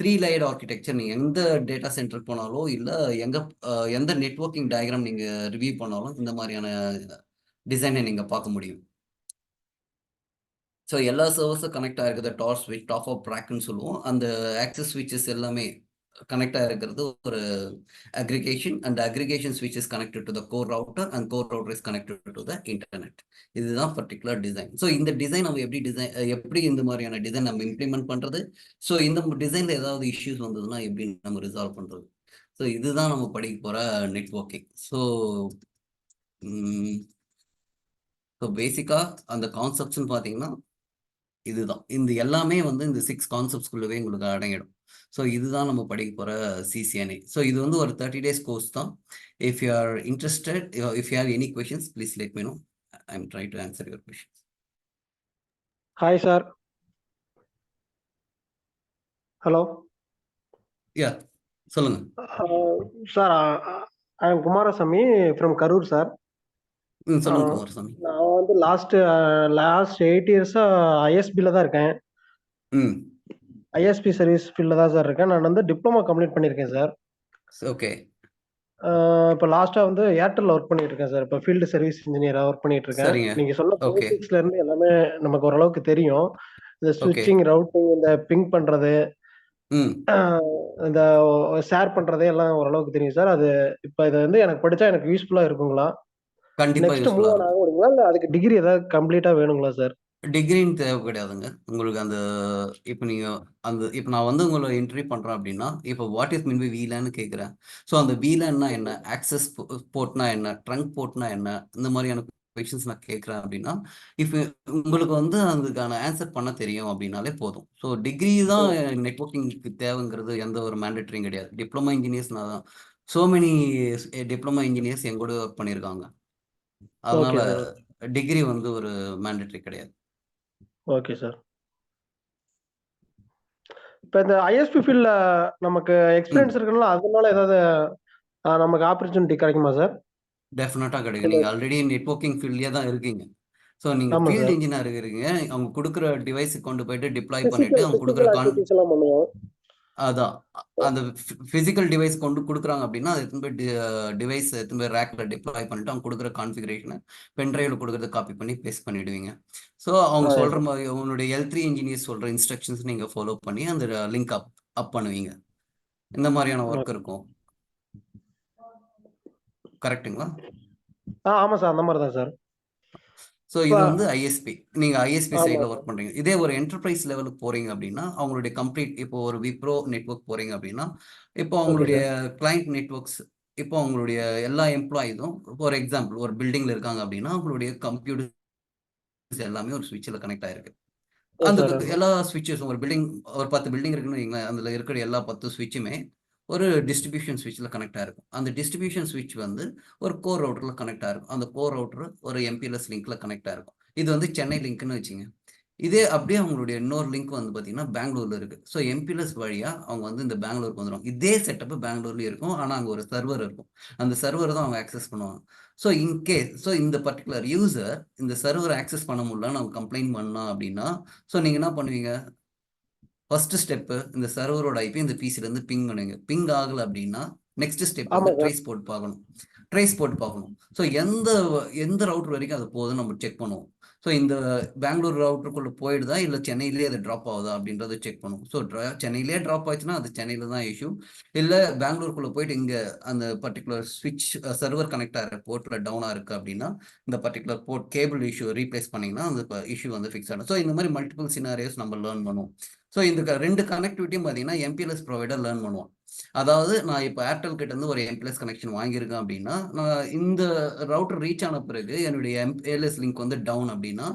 3 லேயர் ஆர்கிடெக்சர் நீங்கள் எந்த டேட்டா சென்டருக்கு போனாலோ இல்லை எந்த நெட்வொர்க்கிங் டயக்ராம் நீங்கள் ரிவ்யூ பண்ணாலும் இந்த மாதிரியான டிசைனை நீங்கள் பார்க்க முடியும். ஸோ எல்லா சர்வர்ஸும் கனெக்ட் ஆகிருக்குது, டார் ஸ்விட்ச், டாப் ஆஃப் ட்ராக்னு சொல்லுவோம். அந்த ஆக்சஸ் ஸ்விட்சஸ் எல்லாமே கனெக்ட் ஆகிருக்கிறது ஒரு அக்ரிகேஷன், அண்ட் அக்ரிகேஷன் ஸ்விட்ச் is connected to the core router and core router is connected to the internet. இதுதான் பர்டிகுலர் டிசைன். ஸோ இந்த டிசைன் நம்ம எப்படி இந்த மாதிரியான டிசைன் நம்ம இம்ப்ளிமெண்ட் பண்ணுறது, ஸோ இந்த டிசைனில் ஏதாவது இஷ்யூஸ் வந்ததுன்னா எப்படி நம்ம ரிசால்வ் பண்ணுறது, ஸோ இதுதான் நம்ம படிக்க போகிற நெட்வொர்க்கிங். ஸோ பேசிக்காக அந்த கான்செப்ட்ஸ்ன்னு பார்த்தீங்கன்னா இதுதான். இந்த எல்லாமே வந்து இந்த 6 கான்செப்ட்ஸ்குள்ளவே உங்களுக்கு அடங்கிடும். ஸோ இதுதான் நம்ம படிக்க போகிற CCNA. ஸோ இது வந்து ஒரு 30 days கோர்ஸ் தான். If you are interested, if you have any questions please let me know. I am try to answer your questions. Hi sir. Hello. Yeah, சொல்லுங்க sir, I am Kumarasamy from Karur sir. சொல்லுங்க குமாரசாமி. நான் வந்து last 8 இயர்ஸா ஐஎஸ்பியில் தான் இருக்கேன். ISP service ஃபீல்டில் தான் sir இருக்கேன். நான் வந்து டிப்ளமா கம்ப்ளீட் பண்ணியிருக்கேன் சார். ஓகே. இப்போ லாஸ்ட்டாக வந்து ஏர்டெல்ல ஒர்க் பண்ணிட்டு இருக்கேன் சார். இப்போ ஃபீல்டு சர்வீஸ் இன்ஜினியராக ஒர்க் பண்ணிட்டு இருக்கேன். சரிங்க. நீங்கள் சொன்ன ஓகே. பேசிக்ஸ்ல இருந்து எல்லாமே நமக்கு ஓரளவுக்கு தெரியும். இந்த ஸ்விட்சிங், ரவுட்டிங், இந்த பிங் பண்ணுறது, இந்த ஷேர் பண்ணுறது எல்லாம் ஓரளவுக்கு தெரியும் சார். அது இப்போ இதை வந்து எனக்கு படித்தா எனக்கு யூஸ்ஃபுல்லாக இருக்குங்களா? கண்டிப்பா நெக்ஸ்ட் மூவ் யூஸ்ஃபுல்லா ஆன் ஆக இருக்கும். முடியுங்களா, இல்லை அதுக்கு டிகிரி ஏதாவது கம்ப்ளீட்டா வேணுங்களா சார்? டிகிரின்னு தேவை கிடையாதுங்க உங்களுக்கு. அந்த இப்போ நீங்கள் இப்போ நான் வந்து உங்களை இன்டர்வியூ பண்ணுறேன் அப்படின்னா, இப்போ வாட் இஸ் மீன் பை வீலான்னு கேட்குறேன். ஸோ அந்த வீலான்னா என்ன, ஆக்சஸ் போர்ட்னா என்ன, ட்ரங்க் போர்ட்னா என்ன, இந்த மாதிரியான கொஷின்ஸ் நான் கேட்குறேன் அப்படின்னா, இப்போ உங்களுக்கு வந்து அதுக்கான ஆன்சர் பண்ண தெரியும் அப்படின்னாலே போதும். ஸோ டிகிரி தான் நெட்வொர்க்கிங்க்கு தேவைங்கிறது எந்த ஒரு மேண்டேட்டரியும் கிடையாது. டிப்ளமா இன்ஜினியர்ஸ் நான் தான் ஸோ மெனி டிப்ளமா இன்ஜினியர்ஸ் எங்கூட ஒர்க் பண்ணியிருக்காங்க. அதனால ஓகே சார். டிகிரி வந்து ஒரு மேண்டேட்டரி கிடையாது. Okay sir. இப்போ இந்த ஐஎஸ்பி ஃபீல்ட்ல நமக்கு எக்ஸ்பீரியன்ஸ் இருக்குன்னா அதனால ஏதாவது நமக்கு ஆப்பர்ச்சுனிட்டி கிடைக்குமா சார்? டெஃபினட்டாக கிடைக்கும். நீங்கள் ஆல்ரெடி நெட்வொர்க்கிங் ஃபீல்ட்லேயே தான் இருக்கீங்க. ஸோ நீங்கள் ஆமா ஃபீல்டு சார். இன்ஜினியர் இருக்கீங்க. அவங்க கொடுக்குற டிவைஸுக்கு கொண்டு போயிட்டு டிப்ளாய் பண்ணிட்டு அவங்க கொடுக்குற பிசிக்கல் ஆக்டிவிட்டிஸ் எல்லாம் பண்ணுவோம். அதான் அந்த ஃபிசிக்கல் டிவைஸ் கொண்டு கொடுக்குறாங்க அப்படின்னா அது எத்தனை போய் டிவைஸ் எத்தனை போய் ரேக்கில் டிப்ளாய் பண்ணிட்டு அவங்க கொடுக்குற கான்ஃபிகரேஷனை பென்ட்ரைவில் கொடுக்குறத காப்பி பண்ணி பேஸ்ட் பண்ணிவிடுவீங்க. ஸோ அவங்க சொல்கிற மாதிரி உங்களுடைய L3 இன்ஜினியர்ஸ் சொல்கிற இன்ஸ்ட்ரக்ஷன்ஸ் நீங்கள் ஃபாலோ பண்ணி அந்த லிங்க் அப் பண்ணுவீங்க. இந்த மாதிரியான ஒர்க் இருக்கும். கரெக்டுங்களா? ஆமா சார், அந்த மாதிரி தான் சார். ஸோ இது வந்து ஐஎஸ்பி. நீங்கள் ஐஎஸ்பி ஆமா சைடில் சார். ஒர்க் பண்ணுறீங்க. இதே ஒரு என்டர்பிரைஸ் லெவலுக்கு போகிறீங்க அப்படின்னா அவங்களுடைய கம்ப்ளீட் இப்போ ஒரு விப்ரோ நெட்வொர்க் போகிறீங்க அப்படின்னா இப்போ அவங்களுடைய கிளைண்ட் நெட்வொர்க்ஸ், இப்போ அவங்களுடைய எல்லா எம்ப்ளாயிஸும் ஃபார் எக்ஸாம்பிள் ஒரு பில்டிங்கில் இருக்காங்க அப்படின்னா அவங்களுடைய கம்ப்யூட்டர்ஸ் எல்லாமே ஒரு ஸ்விட்சில் கனெக்ட் ஆகிருக்கு. அந்த எல்லா ஸ்விட்சஸும் ஒரு 10 பில்டிங் இருக்குன்னு வைங்களேன், அதில் இருக்கிற எல்லா 10 ஸ்விட்சுமே ஒரு டிஸ்ட்ரிபியூஷன் ஸ்விட்சில் கனெக்ட் ஆகிருக்கும். அந்த டிஸ்ட்ரிபியூஷன் ஸ்விட்ச் வந்து ஒரு கோர் ரவுட்டரில் கனெக்ட் ஆகிருக்கும். அந்த கோர் ரவுட்டர் ஒரு MPLS லிங்க்ல கனெக்ட் ஆகிருக்கும். இது வந்து சென்னை லிங்க்னு வச்சுங்க. இதே அப்படியே அவங்களுடைய இன்னொரு லிங்க் வந்து பார்த்தீங்கன்னா பெங்களூர்ல இருக்கு. ஸோ எம்பிஎல்எஸ் வழியா அவங்க வந்து இந்த பெங்களூருக்கு வந்துடும். இதே செட்டப் பெங்களூர்லயும் இருக்கும், ஆனால் அங்கே ஒரு சர்வர் இருக்கும். அந்த சர்வர் தான் அவங்க ஆக்சஸ் பண்ணுவாங்க. ஸோ இன்கேஸ் இந்த பர்டிகுலர் யூசர் இந்த சர்வர் ஆக்சஸ் பண்ண முடியல நம்ம கம்ப்ளைண்ட் பண்ணோம் அப்படின்னா, ஸோ நீங்கள் என்ன பண்ணுவீங்க? ஃபர்ஸ்ட் ஸ்டெப்பு இந்த சர்வரோட ஐபி இந்த பிசிலேருந்து பிங் பண்ணுவீங்க. பிங் ஆகலை அப்படின்னா நெக்ஸ்ட் ஸ்டெப் ஆமா வந்து சார். ட்ரேஸ் போட்டு பார்க்கணும். ட்ரேஸ் போட்டு பார்க்கணும். ஸோ எந்த ரவுட்டர் வரைக்கும் அது போகுதுன்னு நம்ம செக் பண்ணுவோம். ஸோ இந்த பெங்களூர் ரவுட்டருக்குள்ளே போயிடுதா இல்லை சென்னையிலேயே அது ட்ராப் ஆகுதா அப்படின்றத செக் பண்ணுவோம். ஸோ சென்னையிலேயே ட்ராப் ஆச்சுன்னா அது சென்னையில் தான் இஷ்யூ. இல்லை பெங்களூருக்குள்ளே போயிட்டு இங்கே அந்த பர்டிகுலர் ஸ்விட்ச் சர்வர் கனெக்ட் ஆகிற போர்ட்டில் டவுனாக இருக்குது அப்படின்னா இந்த particular port cable issue replace பண்ணிங்கன்னா அந்த இஷ்யூ வந்து ஃபிக்ஸ் ஆகும். ஸோ இந்த மாதிரி மல்டிபிள் சினாரியோஸ் நம்ம லேர்ன் பண்ணுவோம். ஸோ இந்த ரெண்டு கனெக்டிவிட்டியும் பார்த்தீங்கன்னா எம்பிஎல்எஸ் ப்ரொவைடர் லேர்ன் பண்ணுவோம். அதாவது நான் இப்போ ஏர்டெல் கிட்ட இருந்து ஒரு எம்பிஎல்எஸ் கனெக்ஷன் வாங்கியிருக்கேன் அப்படின்னா, நான் இந்த ரவுட்டர் ரீச் ஆன பிறகு என்னுடைய எம்பிஎல்எஸ் லிங்க் வந்து டவுன் அப்படின்னா,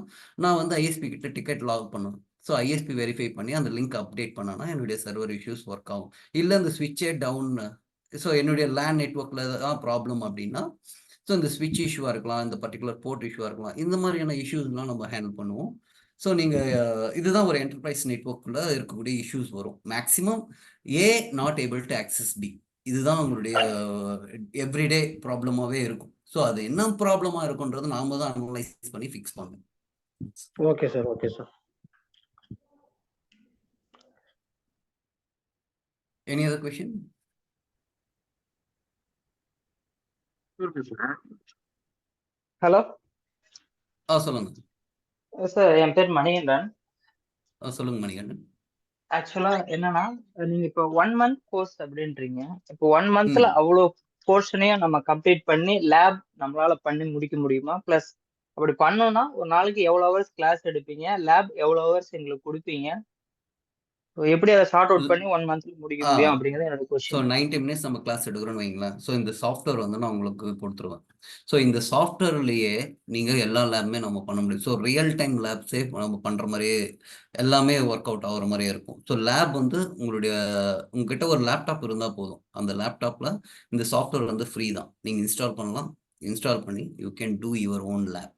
நான் வந்து ஐஎஸ்பி கிட்ட டிக்கெட் லாக் பண்ணுவேன். ஸோ ஐஎஸ்பி வெரிஃபை பண்ணி அந்த லிங்க் அப்டேட் பண்ணனா என்னுடைய சர்வர் இஷ்யூஸ் ஒர்க் ஆகும். இல்லை அந்த ஸ்விட்சே டவுன், ஸோ என்னுடைய லேண்ட் நெட்ஒர்க்கில் தான் ப்ராப்ளம் அப்படின்னா, ஸோ இந்த ஸ்விட்ச் இஷ்யூவாக இருக்கலாம், இந்த பர்டிகுலர் போர்ட் இஷ்யூவாக இருக்கலாம், இந்த மாதிரியான இஷ்யூஸ்லாம் நம்ம ஹேண்டில் பண்ணுவோம். ஸோ நீங்கள் இதுதான் ஒரு என்டர்பிரைஸ் நெட்ஒர்க்கில் இருக்கக்கூடிய இஷ்யூஸ் வரும். Maximum A not able to access B, இதுதான் உங்களுடைய எவ்ரிடே ப்ராப்ளமாகவே இருக்கும். ஸோ அது என்ன ப்ராப்ளமாக இருக்குன்றது நாம தான் அனலைஸ் பண்ணி ஃபிக்ஸ் பண்ணணும். Okay sir, okay sir. Any other question? Hello சொல்லுங்க சார், என் பேர் மணிகண்டன். சொல்லுங்க மணிகண்டன். ஆக்சுவலா என்னன்னா, நீங்க இப்போ 1 மந்த் கோர்ஸ் அப்படின்றீங்க. இப்போ 1 மந்த்ல அவ்வளோ போர்ஷனையும் நம்ம கம்ப்ளீட் பண்ணி லேப் நம்மளால பண்ணி முடிக்க முடியுமா? பிளஸ் அப்படி பண்ணோம்னா ஒரு நாளைக்கு எவ்வளோ ஹவர்ஸ் கிளாஸ் எடுப்பீங்க? லேப் எவ்வளோ ஹவர்ஸ் எங்களுக்கு கொடுப்பீங்க? எப்படி அதை ஷார்ட் அவுட் பண்ணி 1 மந்த்ல முடிக்க முடியும் அப்படிங்கிறது என்னோட ஸோ கொஸ்டின். 90 மினிட்ஸ் நம்ம கிளாஸ் எடுக்கிறோன்னு வைங்களேன். ஸோ இந்த சாஃப்ட்வேர் வந்து நான் உங்களுக்கு கொடுத்துருவேன். ஸோ இந்த சாஃப்ட்வேர்லேயே நீங்கள் எல்லா லேபுமே நம்ம பண்ண முடியும். ஸோ ரியல் டைம் லேப்ஸே நம்ம பண்ணுற மாதிரியே எல்லாமே ஒர்க் அவுட் ஆகிற மாதிரியே இருக்கும். ஸோ லேப் வந்து உங்ககிட்ட ஒரு லேப்டாப் இருந்தால் போதும். அந்த லேப்டாப்பில் இந்த சாஃப்ட்வேர் வந்து ஃப்ரீ தான், நீங்கள் இன்ஸ்டால் பண்ணலாம். இன்ஸ்டால் பண்ணி you can do your own lab.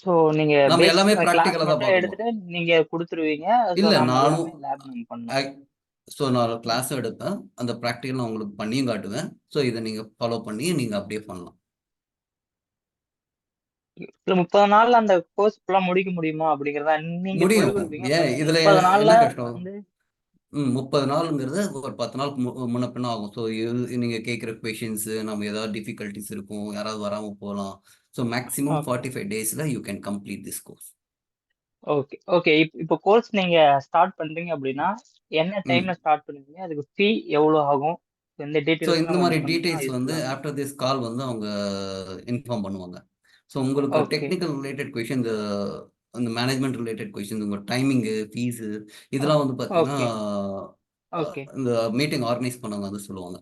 So நீங்க நம்ம எல்லாமே கிளாஸ் ப்ராக்டிக்கலாக தான் மட்டும் பார்க்க எடுத்துட்டு நீங்க கொடுத்துருவீங்க. ஸோ இல்லை நம்ம நானும் எல்லாமே லேப் நம்ம பண்ணணும். ஸோ நான் கிளாஸ் எடுப்பேன், அந்த ப்ராக்டிக்கல் நான் உங்களுக்கு பண்ணியும் காட்டுவேன். ஸோ இதை நீங்கள் ஃபாலோ பண்ணி நீங்கள் அப்படியே பண்ணலாம். இல்ல 30 நாள்ல அந்த கோர்ஸ் ஃபுல்லா முடிக்க முடியுமா அப்படிங்கறத நீங்க சொல்லி முடியும். கொடுப்பீங்க. ஏன் Plus இதுல 30 நாள்ல என்ன கஷ்டம்? வந்து 30 நாளுங்கிறது ஒரு 10 நாளுக்கு முன்ன பின்ன ஆகும். ஸோ நீங்க கேட்குற கொஷின்ஸ் நம்ம ஏதாவது டிஃபிகல்ட்டிஸ் இருக்கும், யாராவது வராம போகலாம். ஸோ மேக்ஸிமம் ஓகே 45 டேஸ்ல you can complete this course. Okay okay. இப்போ கோர்ஸ் நீங்க ஸ்டார்ட் பண்றீங்க அப்படின்னா என்ன டைம்ல ஸ்டார்ட் பண்ணுவீங்க? அதுக்கு ஃபீ எவ்வளவு ஆகும்? எந்த ஸோ டீடைல்ஸ்லாம் இந்த மாதிரி கொஞ்சம் சொன்னீங்கன்னா டீடைல்ஸ் வந்து யூஸ்ஃபுல்லா இருக்கும். ஆஃப்டர் திஸ் கால் வந்து அவங்க இன்ஃபார்ம் பண்ணுவாங்க. ஸோ உங்களுக்கு ஓகே டெக்னிக்கல் ரிலேட்டட் கொஷின், இந்த மேனேஜ்மெண்ட் ரிலேட்டட் கொஷின், உங்கள் டைமிங்கு, ஃபீஸு இதெல்லாம் வந்து பார்த்தீங்கன்னா ஓகே ஓகே இந்த மீட்டிங் ஆர்கனைஸ் பண்ணவங்க வந்து சொல்லுவாங்க.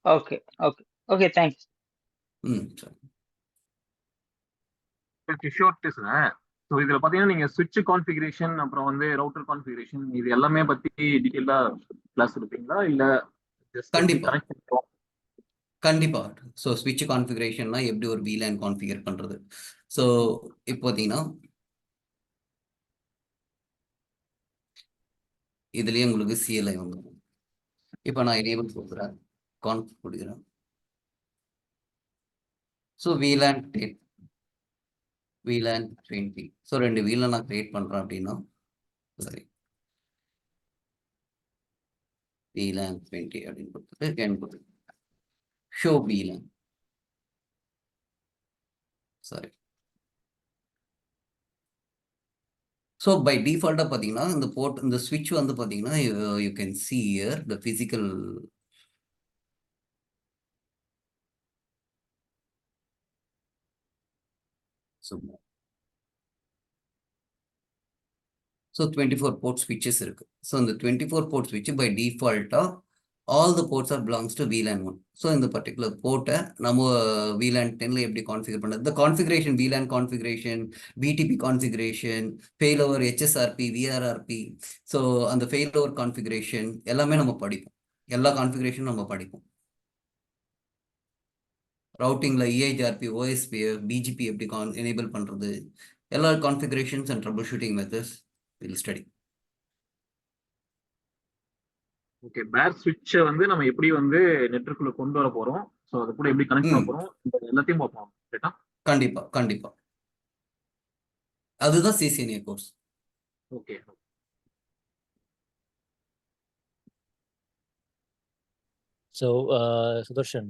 Okay okay okay. தேங்க்ஸ். சரி. கிஷோர் பேசுறேன். ஸோ இதுல பாத்தீங்கன்னா நீங்க சுவிட்ச் கான்ஃபிகரேஷன் அப்புறம் வந்து ரவுட்டர் கான்ஃபிகரேஷன் இது எல்லாமே பத்தி டீட்டெயிலா கிளாஸ் எடுப்பீங்களா இல்ல கண்டிப்பா கனெக்ஷன்? கண்டிப்பா. ஸோ ஸ்விட்ச் கான்ஃபிகரேஷன்னா எப்படி ஒரு VLAN கான்ஃபிகர் பண்றது. ஸோ இப்போ பார்த்தீங்கன்னா இதுலயே உங்களுக்கு CLI வந்துடும். இப்போ நான் எனேபிள் கொடுக்குறேன், கான்ஃபிக் கொடுக்குறேன். So VLAN 20. ஸோ 2 VLAN நான் கிரியேட் பண்றேன் அப்படின்னா சரி VLAN 20 அப்படின்னு கொடுத்துட்டு ஷோ VLAN. சரி. ஸோ பை டிஃபால்ட்டாக பார்த்தீங்கன்னா இந்த ஸ்விட்ச் வந்து பார்த்தீங்கன்னா you can see here the physical. So 24 port ஸ்விட்சஸ் இருக்கு. ஸோ இந்த 24 போர்ட் ஸ்விட்ச் பை டிஃபால்ட்டாக all the ports are belongs to VLAN 1. So இந்த பர்டிகுலர் போர்ட்டை நம்ம VLAN 10ல எப்படி கான்ஃபிகர் பண்ணுறது, இந்த configuration VLAN configuration, BTP configuration, failover HSRP, VRRP, so அந்த ஃபெயிலோவர் கான்ஃபிகரேஷன் எல்லாமே நம்ம படிப்போம். எல்லா கான்ஃபிகரேஷனும் நம்ம படிப்போம். ரவுட்டிங்கில் EIGRP, OSPF, BGP எப்படி எனேபிள் பண்ணுறது, எல்லா configurations and trouble shooting methods will study. Okay, பேர் ஸ்விட்சை வந்து நம்ம எப்படி வந்து நெட்வொர்க்குள்ள கொண்டு வர போறோம், ஸோ அது கூட எப்படி கனெக்ட் பண்ண போறோம், எல்லாத்தையும் பார்ப்போம். ரைட்டா? கண்டிப்பா கண்டிப்பா, அதுதான் CCNA course. Okay. So Sudarshan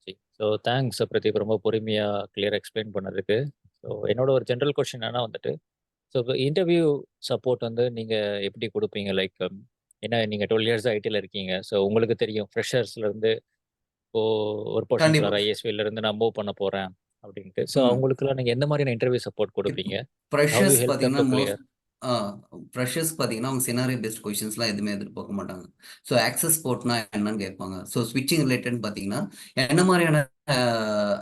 ji, so thanks Pradeep, ரொம்ப பொறுமையாக கிளியராக எக்ஸ்பிளைன் பண்ணதுக்கு. ஸோ என்னோட ஒரு ஜென்ரல் கொஸ்டின் என்னன்னா வந்துட்டு, ஸோ இப்போ இன்டர்வியூ சப்போர்ட் வந்து நீங்கள் எப்படி கொடுப்பீங்க? லைக் ஏன்னா நீங்கள் 12 இயர்ஸ் ஐடியில் இருக்கீங்க. ஸோ உங்களுக்கு தெரியும் ஃப்ரெஷர்ஸ்லேருந்து இப்போ ஒரு கண்டிப்பா. பர்டிகுலர் ஐஎஸ்விலேருந்து நான் மூவ் பண்ண போகிறேன் அப்படின்ட்டு. ஸோ ம். அவங்களுக்குலாம் நீங்கள் எந்த மாதிரியான இன்டர்வியூ சப்போர்ட் கொடுப்பீங்க? How you freshers help them பார்த்தீங்கன்னா to clear? ஃப்ரெஷர்ஸ் பார்த்தீங்கன்னா அவங்க சினாரியோ பேஸ்ட் கொஷின்ஸ்லாம் எதுவுமே எதிர்பார்க்க மாட்டாங்க. ஸோ ஆக்சஸ் போர்ட்னா என்னன்னு கேட்பாங்க. ஸோ ஸ்விட்சிங் ரிலேட்டட் பார்த்தீங்கன்னா என்ன மாதிரியான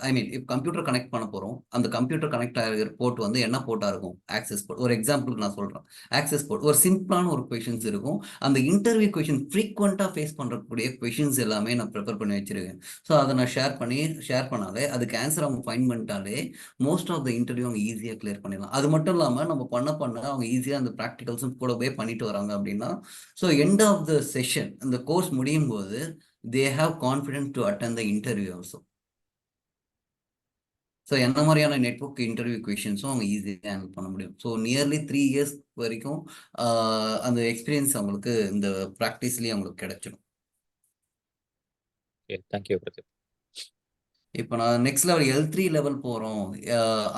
ஐ மீன் இப்போ கம்ப்யூட்டர் கனெக்ட் பண்ண போகிறோம், அந்த கம்ப்யூட்டர் கனெக்ட் ஆகிற போர்ட் வந்து என்ன போர்ட்டாக இருக்கும்? Access port. ஒரு எக்ஸாம்பிளுக்கு நான் சொல்கிறேன். ஆக்சஸ் போர்ட் ஒரு சிம்பிளான ஒரு கொஷின்ஸ் இருக்கும். அந்த இன்டர்வியூ கொஷின் ஃப்ரீக்வெண்ட்டாக ஃபேஸ் பண்ணுறக்கூடிய கொஷின்ஸ் எல்லாமே நான் ப்ரிப்பேர் பண்ணி வச்சிருக்கேன். ஸோ அதை நான் ஷேர் பண்ணாலே அதுக்கு ஆன்சர் அவங்க ஃபைண்ட் பண்ணிட்டாலே மோஸ்ட் ஆஃப் த இன்டர்வியூ அவங்க ஈஸியாக கிளியர் பண்ணிடலாம். அது மட்டும் இல்லாமல் நம்ம பண்ண அவங்க ஈஸியாக அந்த ப்ராக்டிகல்ஸும் கூடவே பண்ணிட்டு வராங்க அப்படின்னா, so end of the session இந்த கோர்ஸ் முடியும் போது they have confident to attend the interview also. So என்ன மாதிரியான நெட்வொர்க் இன்டர்வியூ கொஷின்ஸும் அவங்க ஈஸியாக ஹேண்டில் பண்ண முடியும். ஸோ நியர்லி 3 இயர்ஸ் வரைக்கும் அந்த எக்ஸ்பீரியன்ஸ் அவங்களுக்கு இந்த ப்ராக்டிஸ்லேயே அவங்களுக்கு கிடைச்சிடும். Okay, thank you Pradeep. இப்போ நான் நெக்ஸ்ட் லெவல் L3 லெவல் போகிறோம்,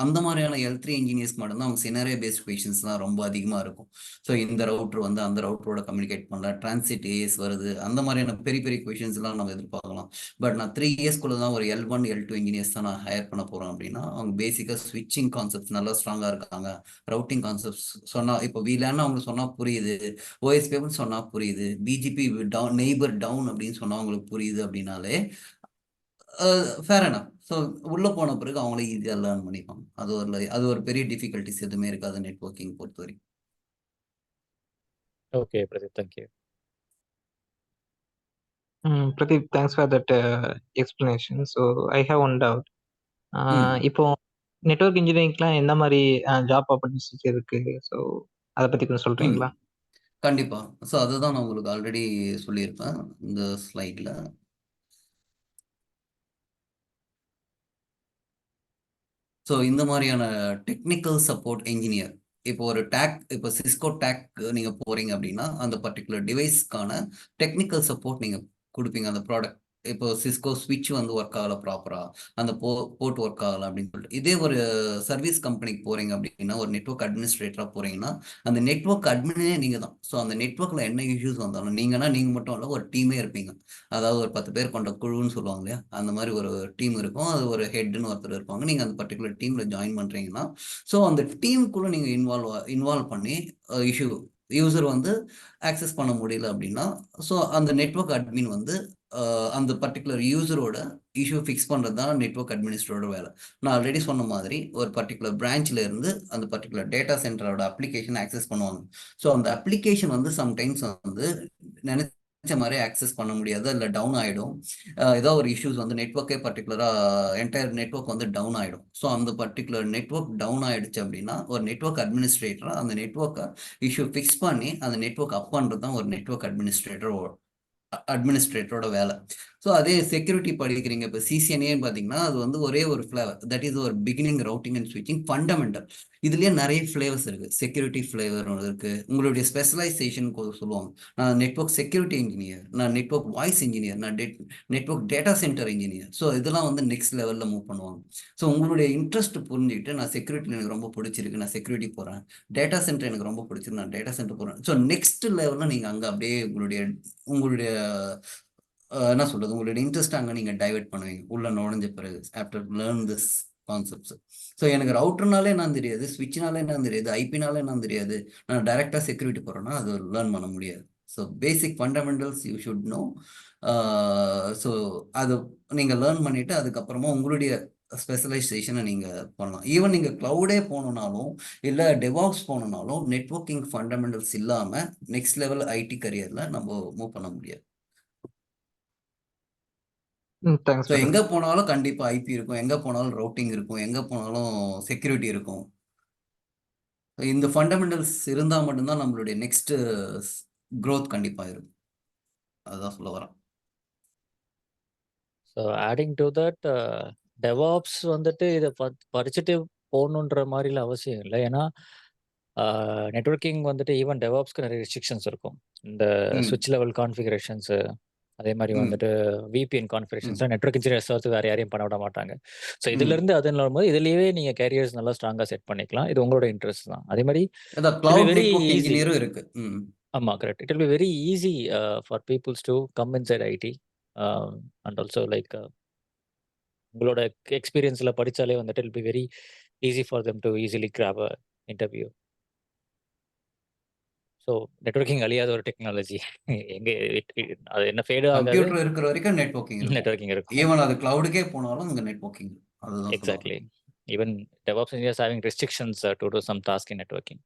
அந்த மாதிரியான L3 இன்ஜினியர்ஸ்க்கு மட்டும்தான் அவங்க சினாரியோ பேஸ்ட் கொஷின்ஸ்லாம் ரொம்ப அதிகமாக இருக்கும். ஸோ இந்த ரவுட்ரு வந்து அந்த ரவுட்டரோட கம்யூனிகேட் பண்ணல, டிரான்சிட் ஏஎஸ் வருது, அந்த மாதிரியான பெரிய பெரிய கொஷின்ஸ்லாம் நம்ம எதிர்பார்க்கலாம். பட் நான் 3 இயர்ஸ்க்குள்ள தான் ஒரு L1 L2 இன்ஜினியர்ஸ் தான் நான் ஹையர் பண்ண போகிறேன் அப்படின்னா அவங்க பேசிக்காக ஸ்விட்சிங் கான்செப்ட்ஸ் நல்லா ஸ்ட்ராங்காக இருக்காங்க. ரவுட்டிங் கான்செப்ட்ஸ் சொன்னால் இப்போ VLAN அவங்க சொன்னால் புரியுது, OSPF சொன்னால் புரியுது, BGP டவுன் நெய்பர் டவுன் அப்படின்னு சொன்னால் அவங்களுக்கு புரியுது அப்படின்னாலே ஃபேர் எனஃப். ஸோ உள்ளே போன பிறகு அவங்களே ஈஸியாக லேர்ன் பண்ணிப்பாங்க. அது ஒரு பெரிய டிஃபிகல்ட்டிஸ் எதுவுமே இருக்காது நெட்வொர்க்கிங் பொறுத்த வரைக்கும். Okay Pradeep, thank you. Pradeep, thanks for that explanation. So I have one doubt. இப்போ நெட்வொர்க் இன்ஜினியரிங்க்குலாம் எந்த மாதிரி ஜாப் ஆப்பர்ச்சுனிட்டிஸ் இருக்கு? ஸோ அதை பற்றி கொஞ்சம் சொல்கிறீங்களா? கண்டிப்பாக. ஸோ அதுதான் நான் உங்களுக்கு ஆல்ரெடி சொல்லியிருப்பேன் இந்த ஸ்லைடில். ஸோ இந்த மாதிரியான டெக்னிக்கல் சப்போர்ட் இன்ஜினியர், இப்போ சிஸ்கோ டேக் நீங்கள் போகிறீங்க அப்படின்னா அந்த பர்டிகுலர் டிவைஸ்க்கான டெக்னிக்கல் சப்போர்ட் நீங்கள் கொடுப்பீங்க. அந்த ப்ராடக்ட் இப்போ சிஸ்கோ ஸ்விட்ச் வந்து ஒர்க் ஆகலை ப்ராப்பராக, அந்த போர்ட் ஒர்க் ஆகலை அப்படின்னு சொல்லிட்டு. இதே ஒரு சர்வீஸ் கம்பெனிக்கு போகிறீங்க அப்படின்னா, ஒரு நெட்வொர்க் அட்மினிஸ்ட்ரேட்டராக போகிறீங்கன்னா அந்த நெட்வொர்க் அட்மினே நீங்கள் தான். ஸோ அந்த நெட்வொர்க்கில் என்ன இஷ்யூஸ் வந்தாலும் நீங்கள் மட்டும் இல்லை, ஒரு டீமே இருப்பீங்க. அதாவது ஒரு 10 பேர் கொண்ட குழுன்னு சொல்லுவாங்க இல்லையா, அந்த மாதிரி ஒரு டீம் இருக்கும். அது ஒரு ஹெட்னு ஒருத்தர் இருப்பாங்க. நீங்கள் அந்த பர்டிகுலர் டீமில் ஜாயின் பண்ணுறீங்கன்னா ஸோ அந்த டீமுக்குள்ளே நீங்கள் இன்வால்வ் பண்ணி யூசர் வந்து ஆக்சஸ் பண்ண முடியல அப்படின்னா ஸோ அந்த நெட்வொர்க் அட்மின் வந்து அந்த பர்டிகுலர் யூசரோட இஷ்யூ ஃபிக்ஸ் பண்ணுறது தான் நெட்வொர்க் அட்மினிஸ்ட்ரேட்டரோட வேலை. நான் ஆல்ரெடி சொன்ன மாதிரி ஒரு பர்டிகுலர் பிரான்ச்சில் இருந்து அந்த பர்டிகுலர் டேட்டா சென்டரோட அப்ளிகேஷன் ஆக்சஸ் பண்ணுவாங்க. ஸோ அந்த அப்ளிகேஷன் வந்து சம்டைம்ஸ் வந்து நினைச்ச மாதிரி ஆக்சஸ் பண்ண முடியாது, இல்லை டவுன் ஆகிடும். ஏதோ ஒரு இஷ்யூஸ் வந்து நெட்வொர்க்கே பர்டிகுலராக என்டையர் நெட்வொர்க் வந்து டவுன் ஆகிடும். ஸோ அந்த பர்டிகுலர் நெட்வொர்க் டவுன் ஆகிடுச்சு அப்படின்னா ஒரு நெட்வொர்க் அட்மினிஸ்ட்ரேட்டராக அந்த நெட்வொர்க்கை இஷ்யூ ஃபிக்ஸ் பண்ணி அந்த நெட்வொர்க் அப் பண்ணுறது தான் ஒரு நெட்வொர்க் அட்மினிஸ்ட்ரேட்டரோட வேலை. ஸோ அதே செக்யூரிட்டி படிக்கிறீங்க, இப்போ CCNA பார்த்தீங்கன்னா அது வந்து ஒரே ஒரு ஃப்ளேவர், தட் இஸ் ஒரு பிகினிங் ரவுட்டிங் அண்ட் ஸ்விட்சிங் ஃபண்டமெண்டல். இதுலேயே நிறைய ஃப்ளேவர்ஸ் இருக்குது. செக்யூரிட்டி ஃப்ளேவர் இருக்குது, உங்களுடைய ஸ்பெஷலைசேஷன் சொல்லுவாங்க. நான் நெட்வொர்க் செக்யூரிட்டி இன்ஜினியர், நான் நெட்வொர்க் வாய்ஸ் இன்ஜினியர், நான் network data centre engineer. So இதெல்லாம் வந்து நெக்ஸ்ட் லெவலில் மூவ் பண்ணுவாங்க. ஸோ உங்களுடைய இன்ட்ரெஸ்ட் புரிஞ்சுக்கிட்டு நான் செக்யூரிட்டி எனக்கு ரொம்ப பிடிச்சிருக்கு, நான் செக்யூரிட்டி போகிறேன், டேட்டா சென்டர் எனக்கு ரொம்ப பிடிச்சிருக்கு, நான் டேட்டா சென்டர் போகிறேன். ஸோ நெக்ஸ்ட் லெவலில் நீங்கள் அங்கே அப்படியே உங்களுடைய என்ன சொல்றது, உங்களுடைய இன்ட்ரெஸ்ட் அங்கே நீங்கள் டைவெர்ட் பண்ணுவீங்க உள்ள நுழைஞ்ச பிறகு after learn this concepts. So எனக்கு ரவுட்டர்னாலே என்னன்னு தெரியாது, ஸ்விட்ச்னாலே என்னன்னு தெரியாது, ஐபினாலே என்னன்னு தெரியாது, நான் டைரெக்டாக செக்யூரிட்டி போகிறேன்னா அது லேர்ன் பண்ண முடியாது. So basic fundamentals you should know. So அது நீங்கள் லேர்ன் பண்ணிவிட்டு அதுக்கப்புறமா உங்களுடைய ஸ்பெஷலைசேஷனை நீங்கள் பண்ணலாம். ஈவன் நீங்கள் க்ளவுடே போகணுன்னாலும் இல்லை டெவாப்ஸ் போகணுன்னாலும் நெட்வொர்க்கிங் ஃபண்டமெண்டல்ஸ் இல்லாமல் நெக்ஸ்ட் லெவல் ஐடி கரியரில் நம்ம மூவ் பண்ண முடியாது. தேங்க்ஸ். ஸோ எங்கே போனாலும் கண்டிப்பாக ஐபி இருக்கும், எங்கே போனாலும் ரவுட்டிங் இருக்கும், எங்கே போனாலும் செக்யூரிட்டி இருக்கும். இந்த ஃபண்டமெண்டல்ஸ் இருந்தால் மட்டும்தான் நம்மளுடைய நெக்ஸ்ட் க்ரோத் கண்டிப்பாக இருக்கும். அதுதான் சொல்ல வரேன். So adding to that DevOps வந்துட்டு இதை படிச்சுட்டு போகணுன்ற மாதிரிலாம் அவசியம் இல்லை. ஏன்னா நெட்வொர்க்கிங் வந்துட்டு ஈவன் டெவாப்ஸ்க்கு நிறைய ரெஸ்ட்ரிக்ஷன்ஸ் இருக்கும். இந்த சுவிட்ச் லெவல் கான்ஃபிகரேஷன்ஸு, அதே மாதிரி வந்துட்டு விபிஎன் கான்ஃபிகரேஷன்ஸ்லாம் நெட்வொர்க் இன்ஜினியர்ஸ் தவிர்த்து வேறு யாரையும் பண்ண விட மாட்டாங்க. ஸோ இதுலேருந்து அதுன்னு வரும்போது இதுலேயே நீங்கள் கேரியர்ஸ் நல்லா ஸ்ட்ராங்காக செட் பண்ணிக்கலாம். இது உங்களோட இன்ட்ரெஸ்ட் தான். அதே மாதிரி கிளவுட் வெரி நெட்வொர்க் ஈஸி. இன்ஜினியரும் இருக்கு. ஆமாம், correct. It will be very easy for peoples to come inside IT and also like உங்களோட எக்ஸ்பீரியன்ஸில் படித்தாலே வந்துட்டு it be very easy for them to easily grab a interview. So networking அழியாத ஒரு technology. எங்கே அது என்ன ஃபேடு ஆகாது. கம்ப்யூட்டர் இருக்கிற வரைக்கும் நெட்வொர்க்கிங் இருக்கும். ஈவன் அது கிளவுடுக்கே போனாலும் அங்கே நெட்வொர்க்கிங். அதுதான் exactly. Even DevOps engineers having restrictions to do some task in networking.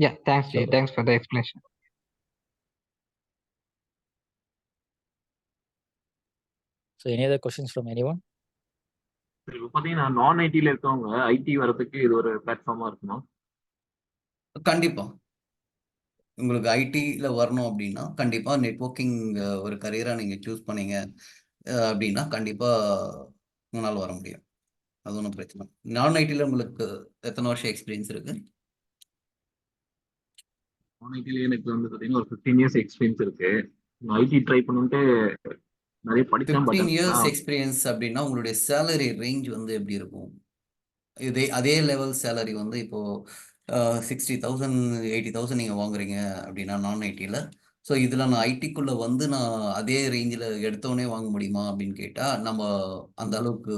Yeah, thanks, Jay. Thanks for the explanation. So any other questions from anyone? இப்போ பார்த்தீங்கன்னா நான் ஐடியில் இருக்கவங்க ஐடி வரதுக்கு இது ஒரு பிளாட்ஃபார்மாக இருக்குமா? கண்டிப்பா. உங்களுக்கு ஐடியில் வரணும் அப்படின்னா கண்டிப்பாக நெட்வொர்க்கிங் ஒரு கரியராக நீங்கள் சூஸ் பண்ணீங்க அப்படின்னா கண்டிப்பாக உங்களால் வர முடியும். அது ஒன்றும் பிரச்சனை. நான் ஐடியில் உங்களுக்கு எத்தனை வருஷம் எக்ஸ்பீரியன்ஸ் இருக்கு? நான் ஐடியில் எனக்கு வந்து பார்த்தீங்கன்னா ஒரு 15 years எக்ஸ்பீரியன்ஸ் இருக்கு. நான் ஐடி ட்ரை பண்ணிட்டு நிறைய படித்தேன். 15 years எக்ஸ்பீரியன்ஸ் அப்படின்னா உங்களுடைய சேலரி ரேஞ்ச் வந்து எப்படி இருக்கும்? அதே லெவல் சேலரி வந்து இப்போ 60,000 80,000 நீங்கள் வாங்குறீங்க அப்படின்னா நான் ஐடியில். ஸோ இதில் நான் ஐடிக்குள்ளே வந்து நான் அதே ரேஞ்சில் எடுத்தோடனே வாங்க முடியுமா அப்படின்னு கேட்டால் நம்ம அந்த அளவுக்கு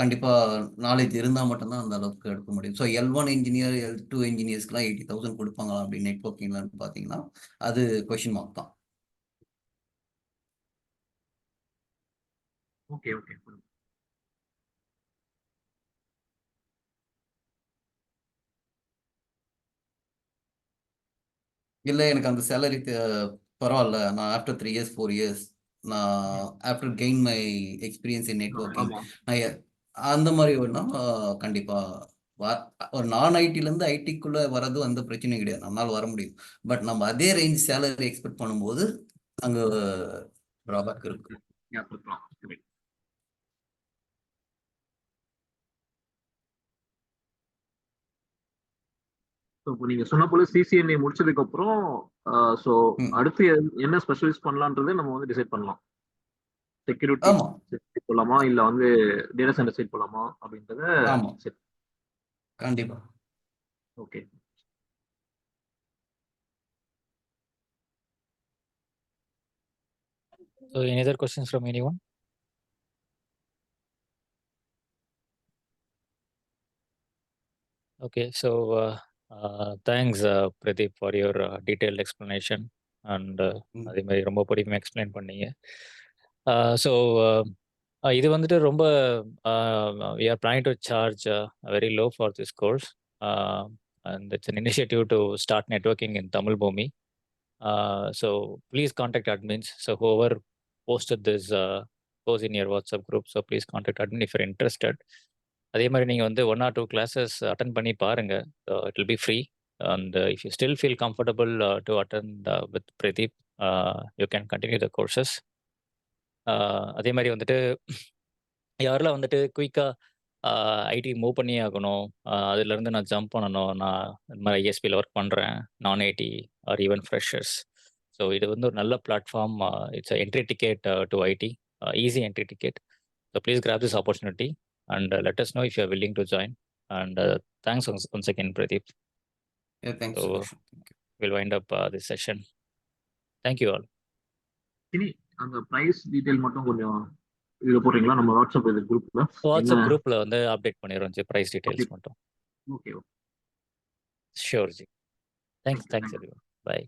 கண்டிப்பாக நாலேஜ் இருந்தால் மட்டும்தான் அந்த அளவுக்கு எடுக்க முடியும். ஸோ L1 இன்ஜினியர் L2 இன்ஜினியர்ஸ்க்குலாம் 80,000 கொடுப்பாங்களா அப்படின்னு நெட்வொர்க்கிங்லன்னு பார்த்தீங்கன்னா அது கொஷின் மார்க் தான். Okay okay. இல்லை எனக்கு அந்த சேலரி பரவாயில்ல, நான் ஆஃப்டர் 3 years 4 years நான் after gain my experience in networking நான் அந்த மாதிரி வேணா கண்டிப்பாக ஒரு நான் ஐடிலேருந்து ஐடிக்குள்ளே வர்றது அந்த பிரச்சனையும் கிடையாது, நம்மளால் வர முடியும். பட் நம்ம அதே ரேஞ்ச் சேலரி எக்ஸ்பெக்ட் பண்ணும்போது அங்கே ட்ராபேக் இருக்கு. இப்போ நீங்க சொன்ன போல CCNA முடிச்சதுக்கு அப்புறம் ஸோ அடுத்து என்ன ஸ்பெஷலைஸ் பண்ணலான்றது நம்ம வந்து டிசைட் பண்ணலாம். செக்யூரிட்டி சைட் போலாமா இல்ல வந்து டேட்டா சென்டர் சைட் போலாமா அப்படின்றத. கண்டிப்பா. Okay. So any other questions from anyone? Okay, so thanks Pradeep for your detailed explanation and அதே மாதிரி ரொம்ப பொறுமையாக எக்ஸ்பிளைன் பண்ணீங்க. ஸோ இது வந்துட்டு ரொம்ப we are planning to charge very low for this course and it's an initiative to start networking in Tamil Bhumi. So please contact admins. So whoever posted this course in your WhatsApp group, so please contact admin if you're interested. அதே மாதிரி நீங்கள் வந்து 1 or 2 classes attend பண்ணி பாருங்கள். It will B free and if you still feel comfortable to attend with Pradeep you can continue the courses. அதே மாதிரி வந்துட்டு யாரெல்லாம் வந்துட்டு குயிக்காக ஐடி மூவ் பண்ணி ஆகணும், அதுலேருந்து நான் ஜம்ப் பண்ணணும், நான் இந்த மாதிரி ஐஎஸ்பியில் ஒர்க் பண்ணுறேன், நான் IT or even freshers. So இது வந்து ஒரு நல்ல platform. It's entry ticket to IT, easy entry ticket. So please grab this opportunity and let us know if you are willing to join. And thanks once again, Pradeep. Yeah, thanks. So, we'll wind up this session. Thank you all. அந்த price detail மட்டும் கொஞ்சம் இதுல போடுறீங்களா நம்ம WhatsApp குரூப்ல? WhatsApp குரூப்ல வந்து update பண்ணிரோம் G price details மட்டும். Okay. Sure G. Thanks everyone. Bye.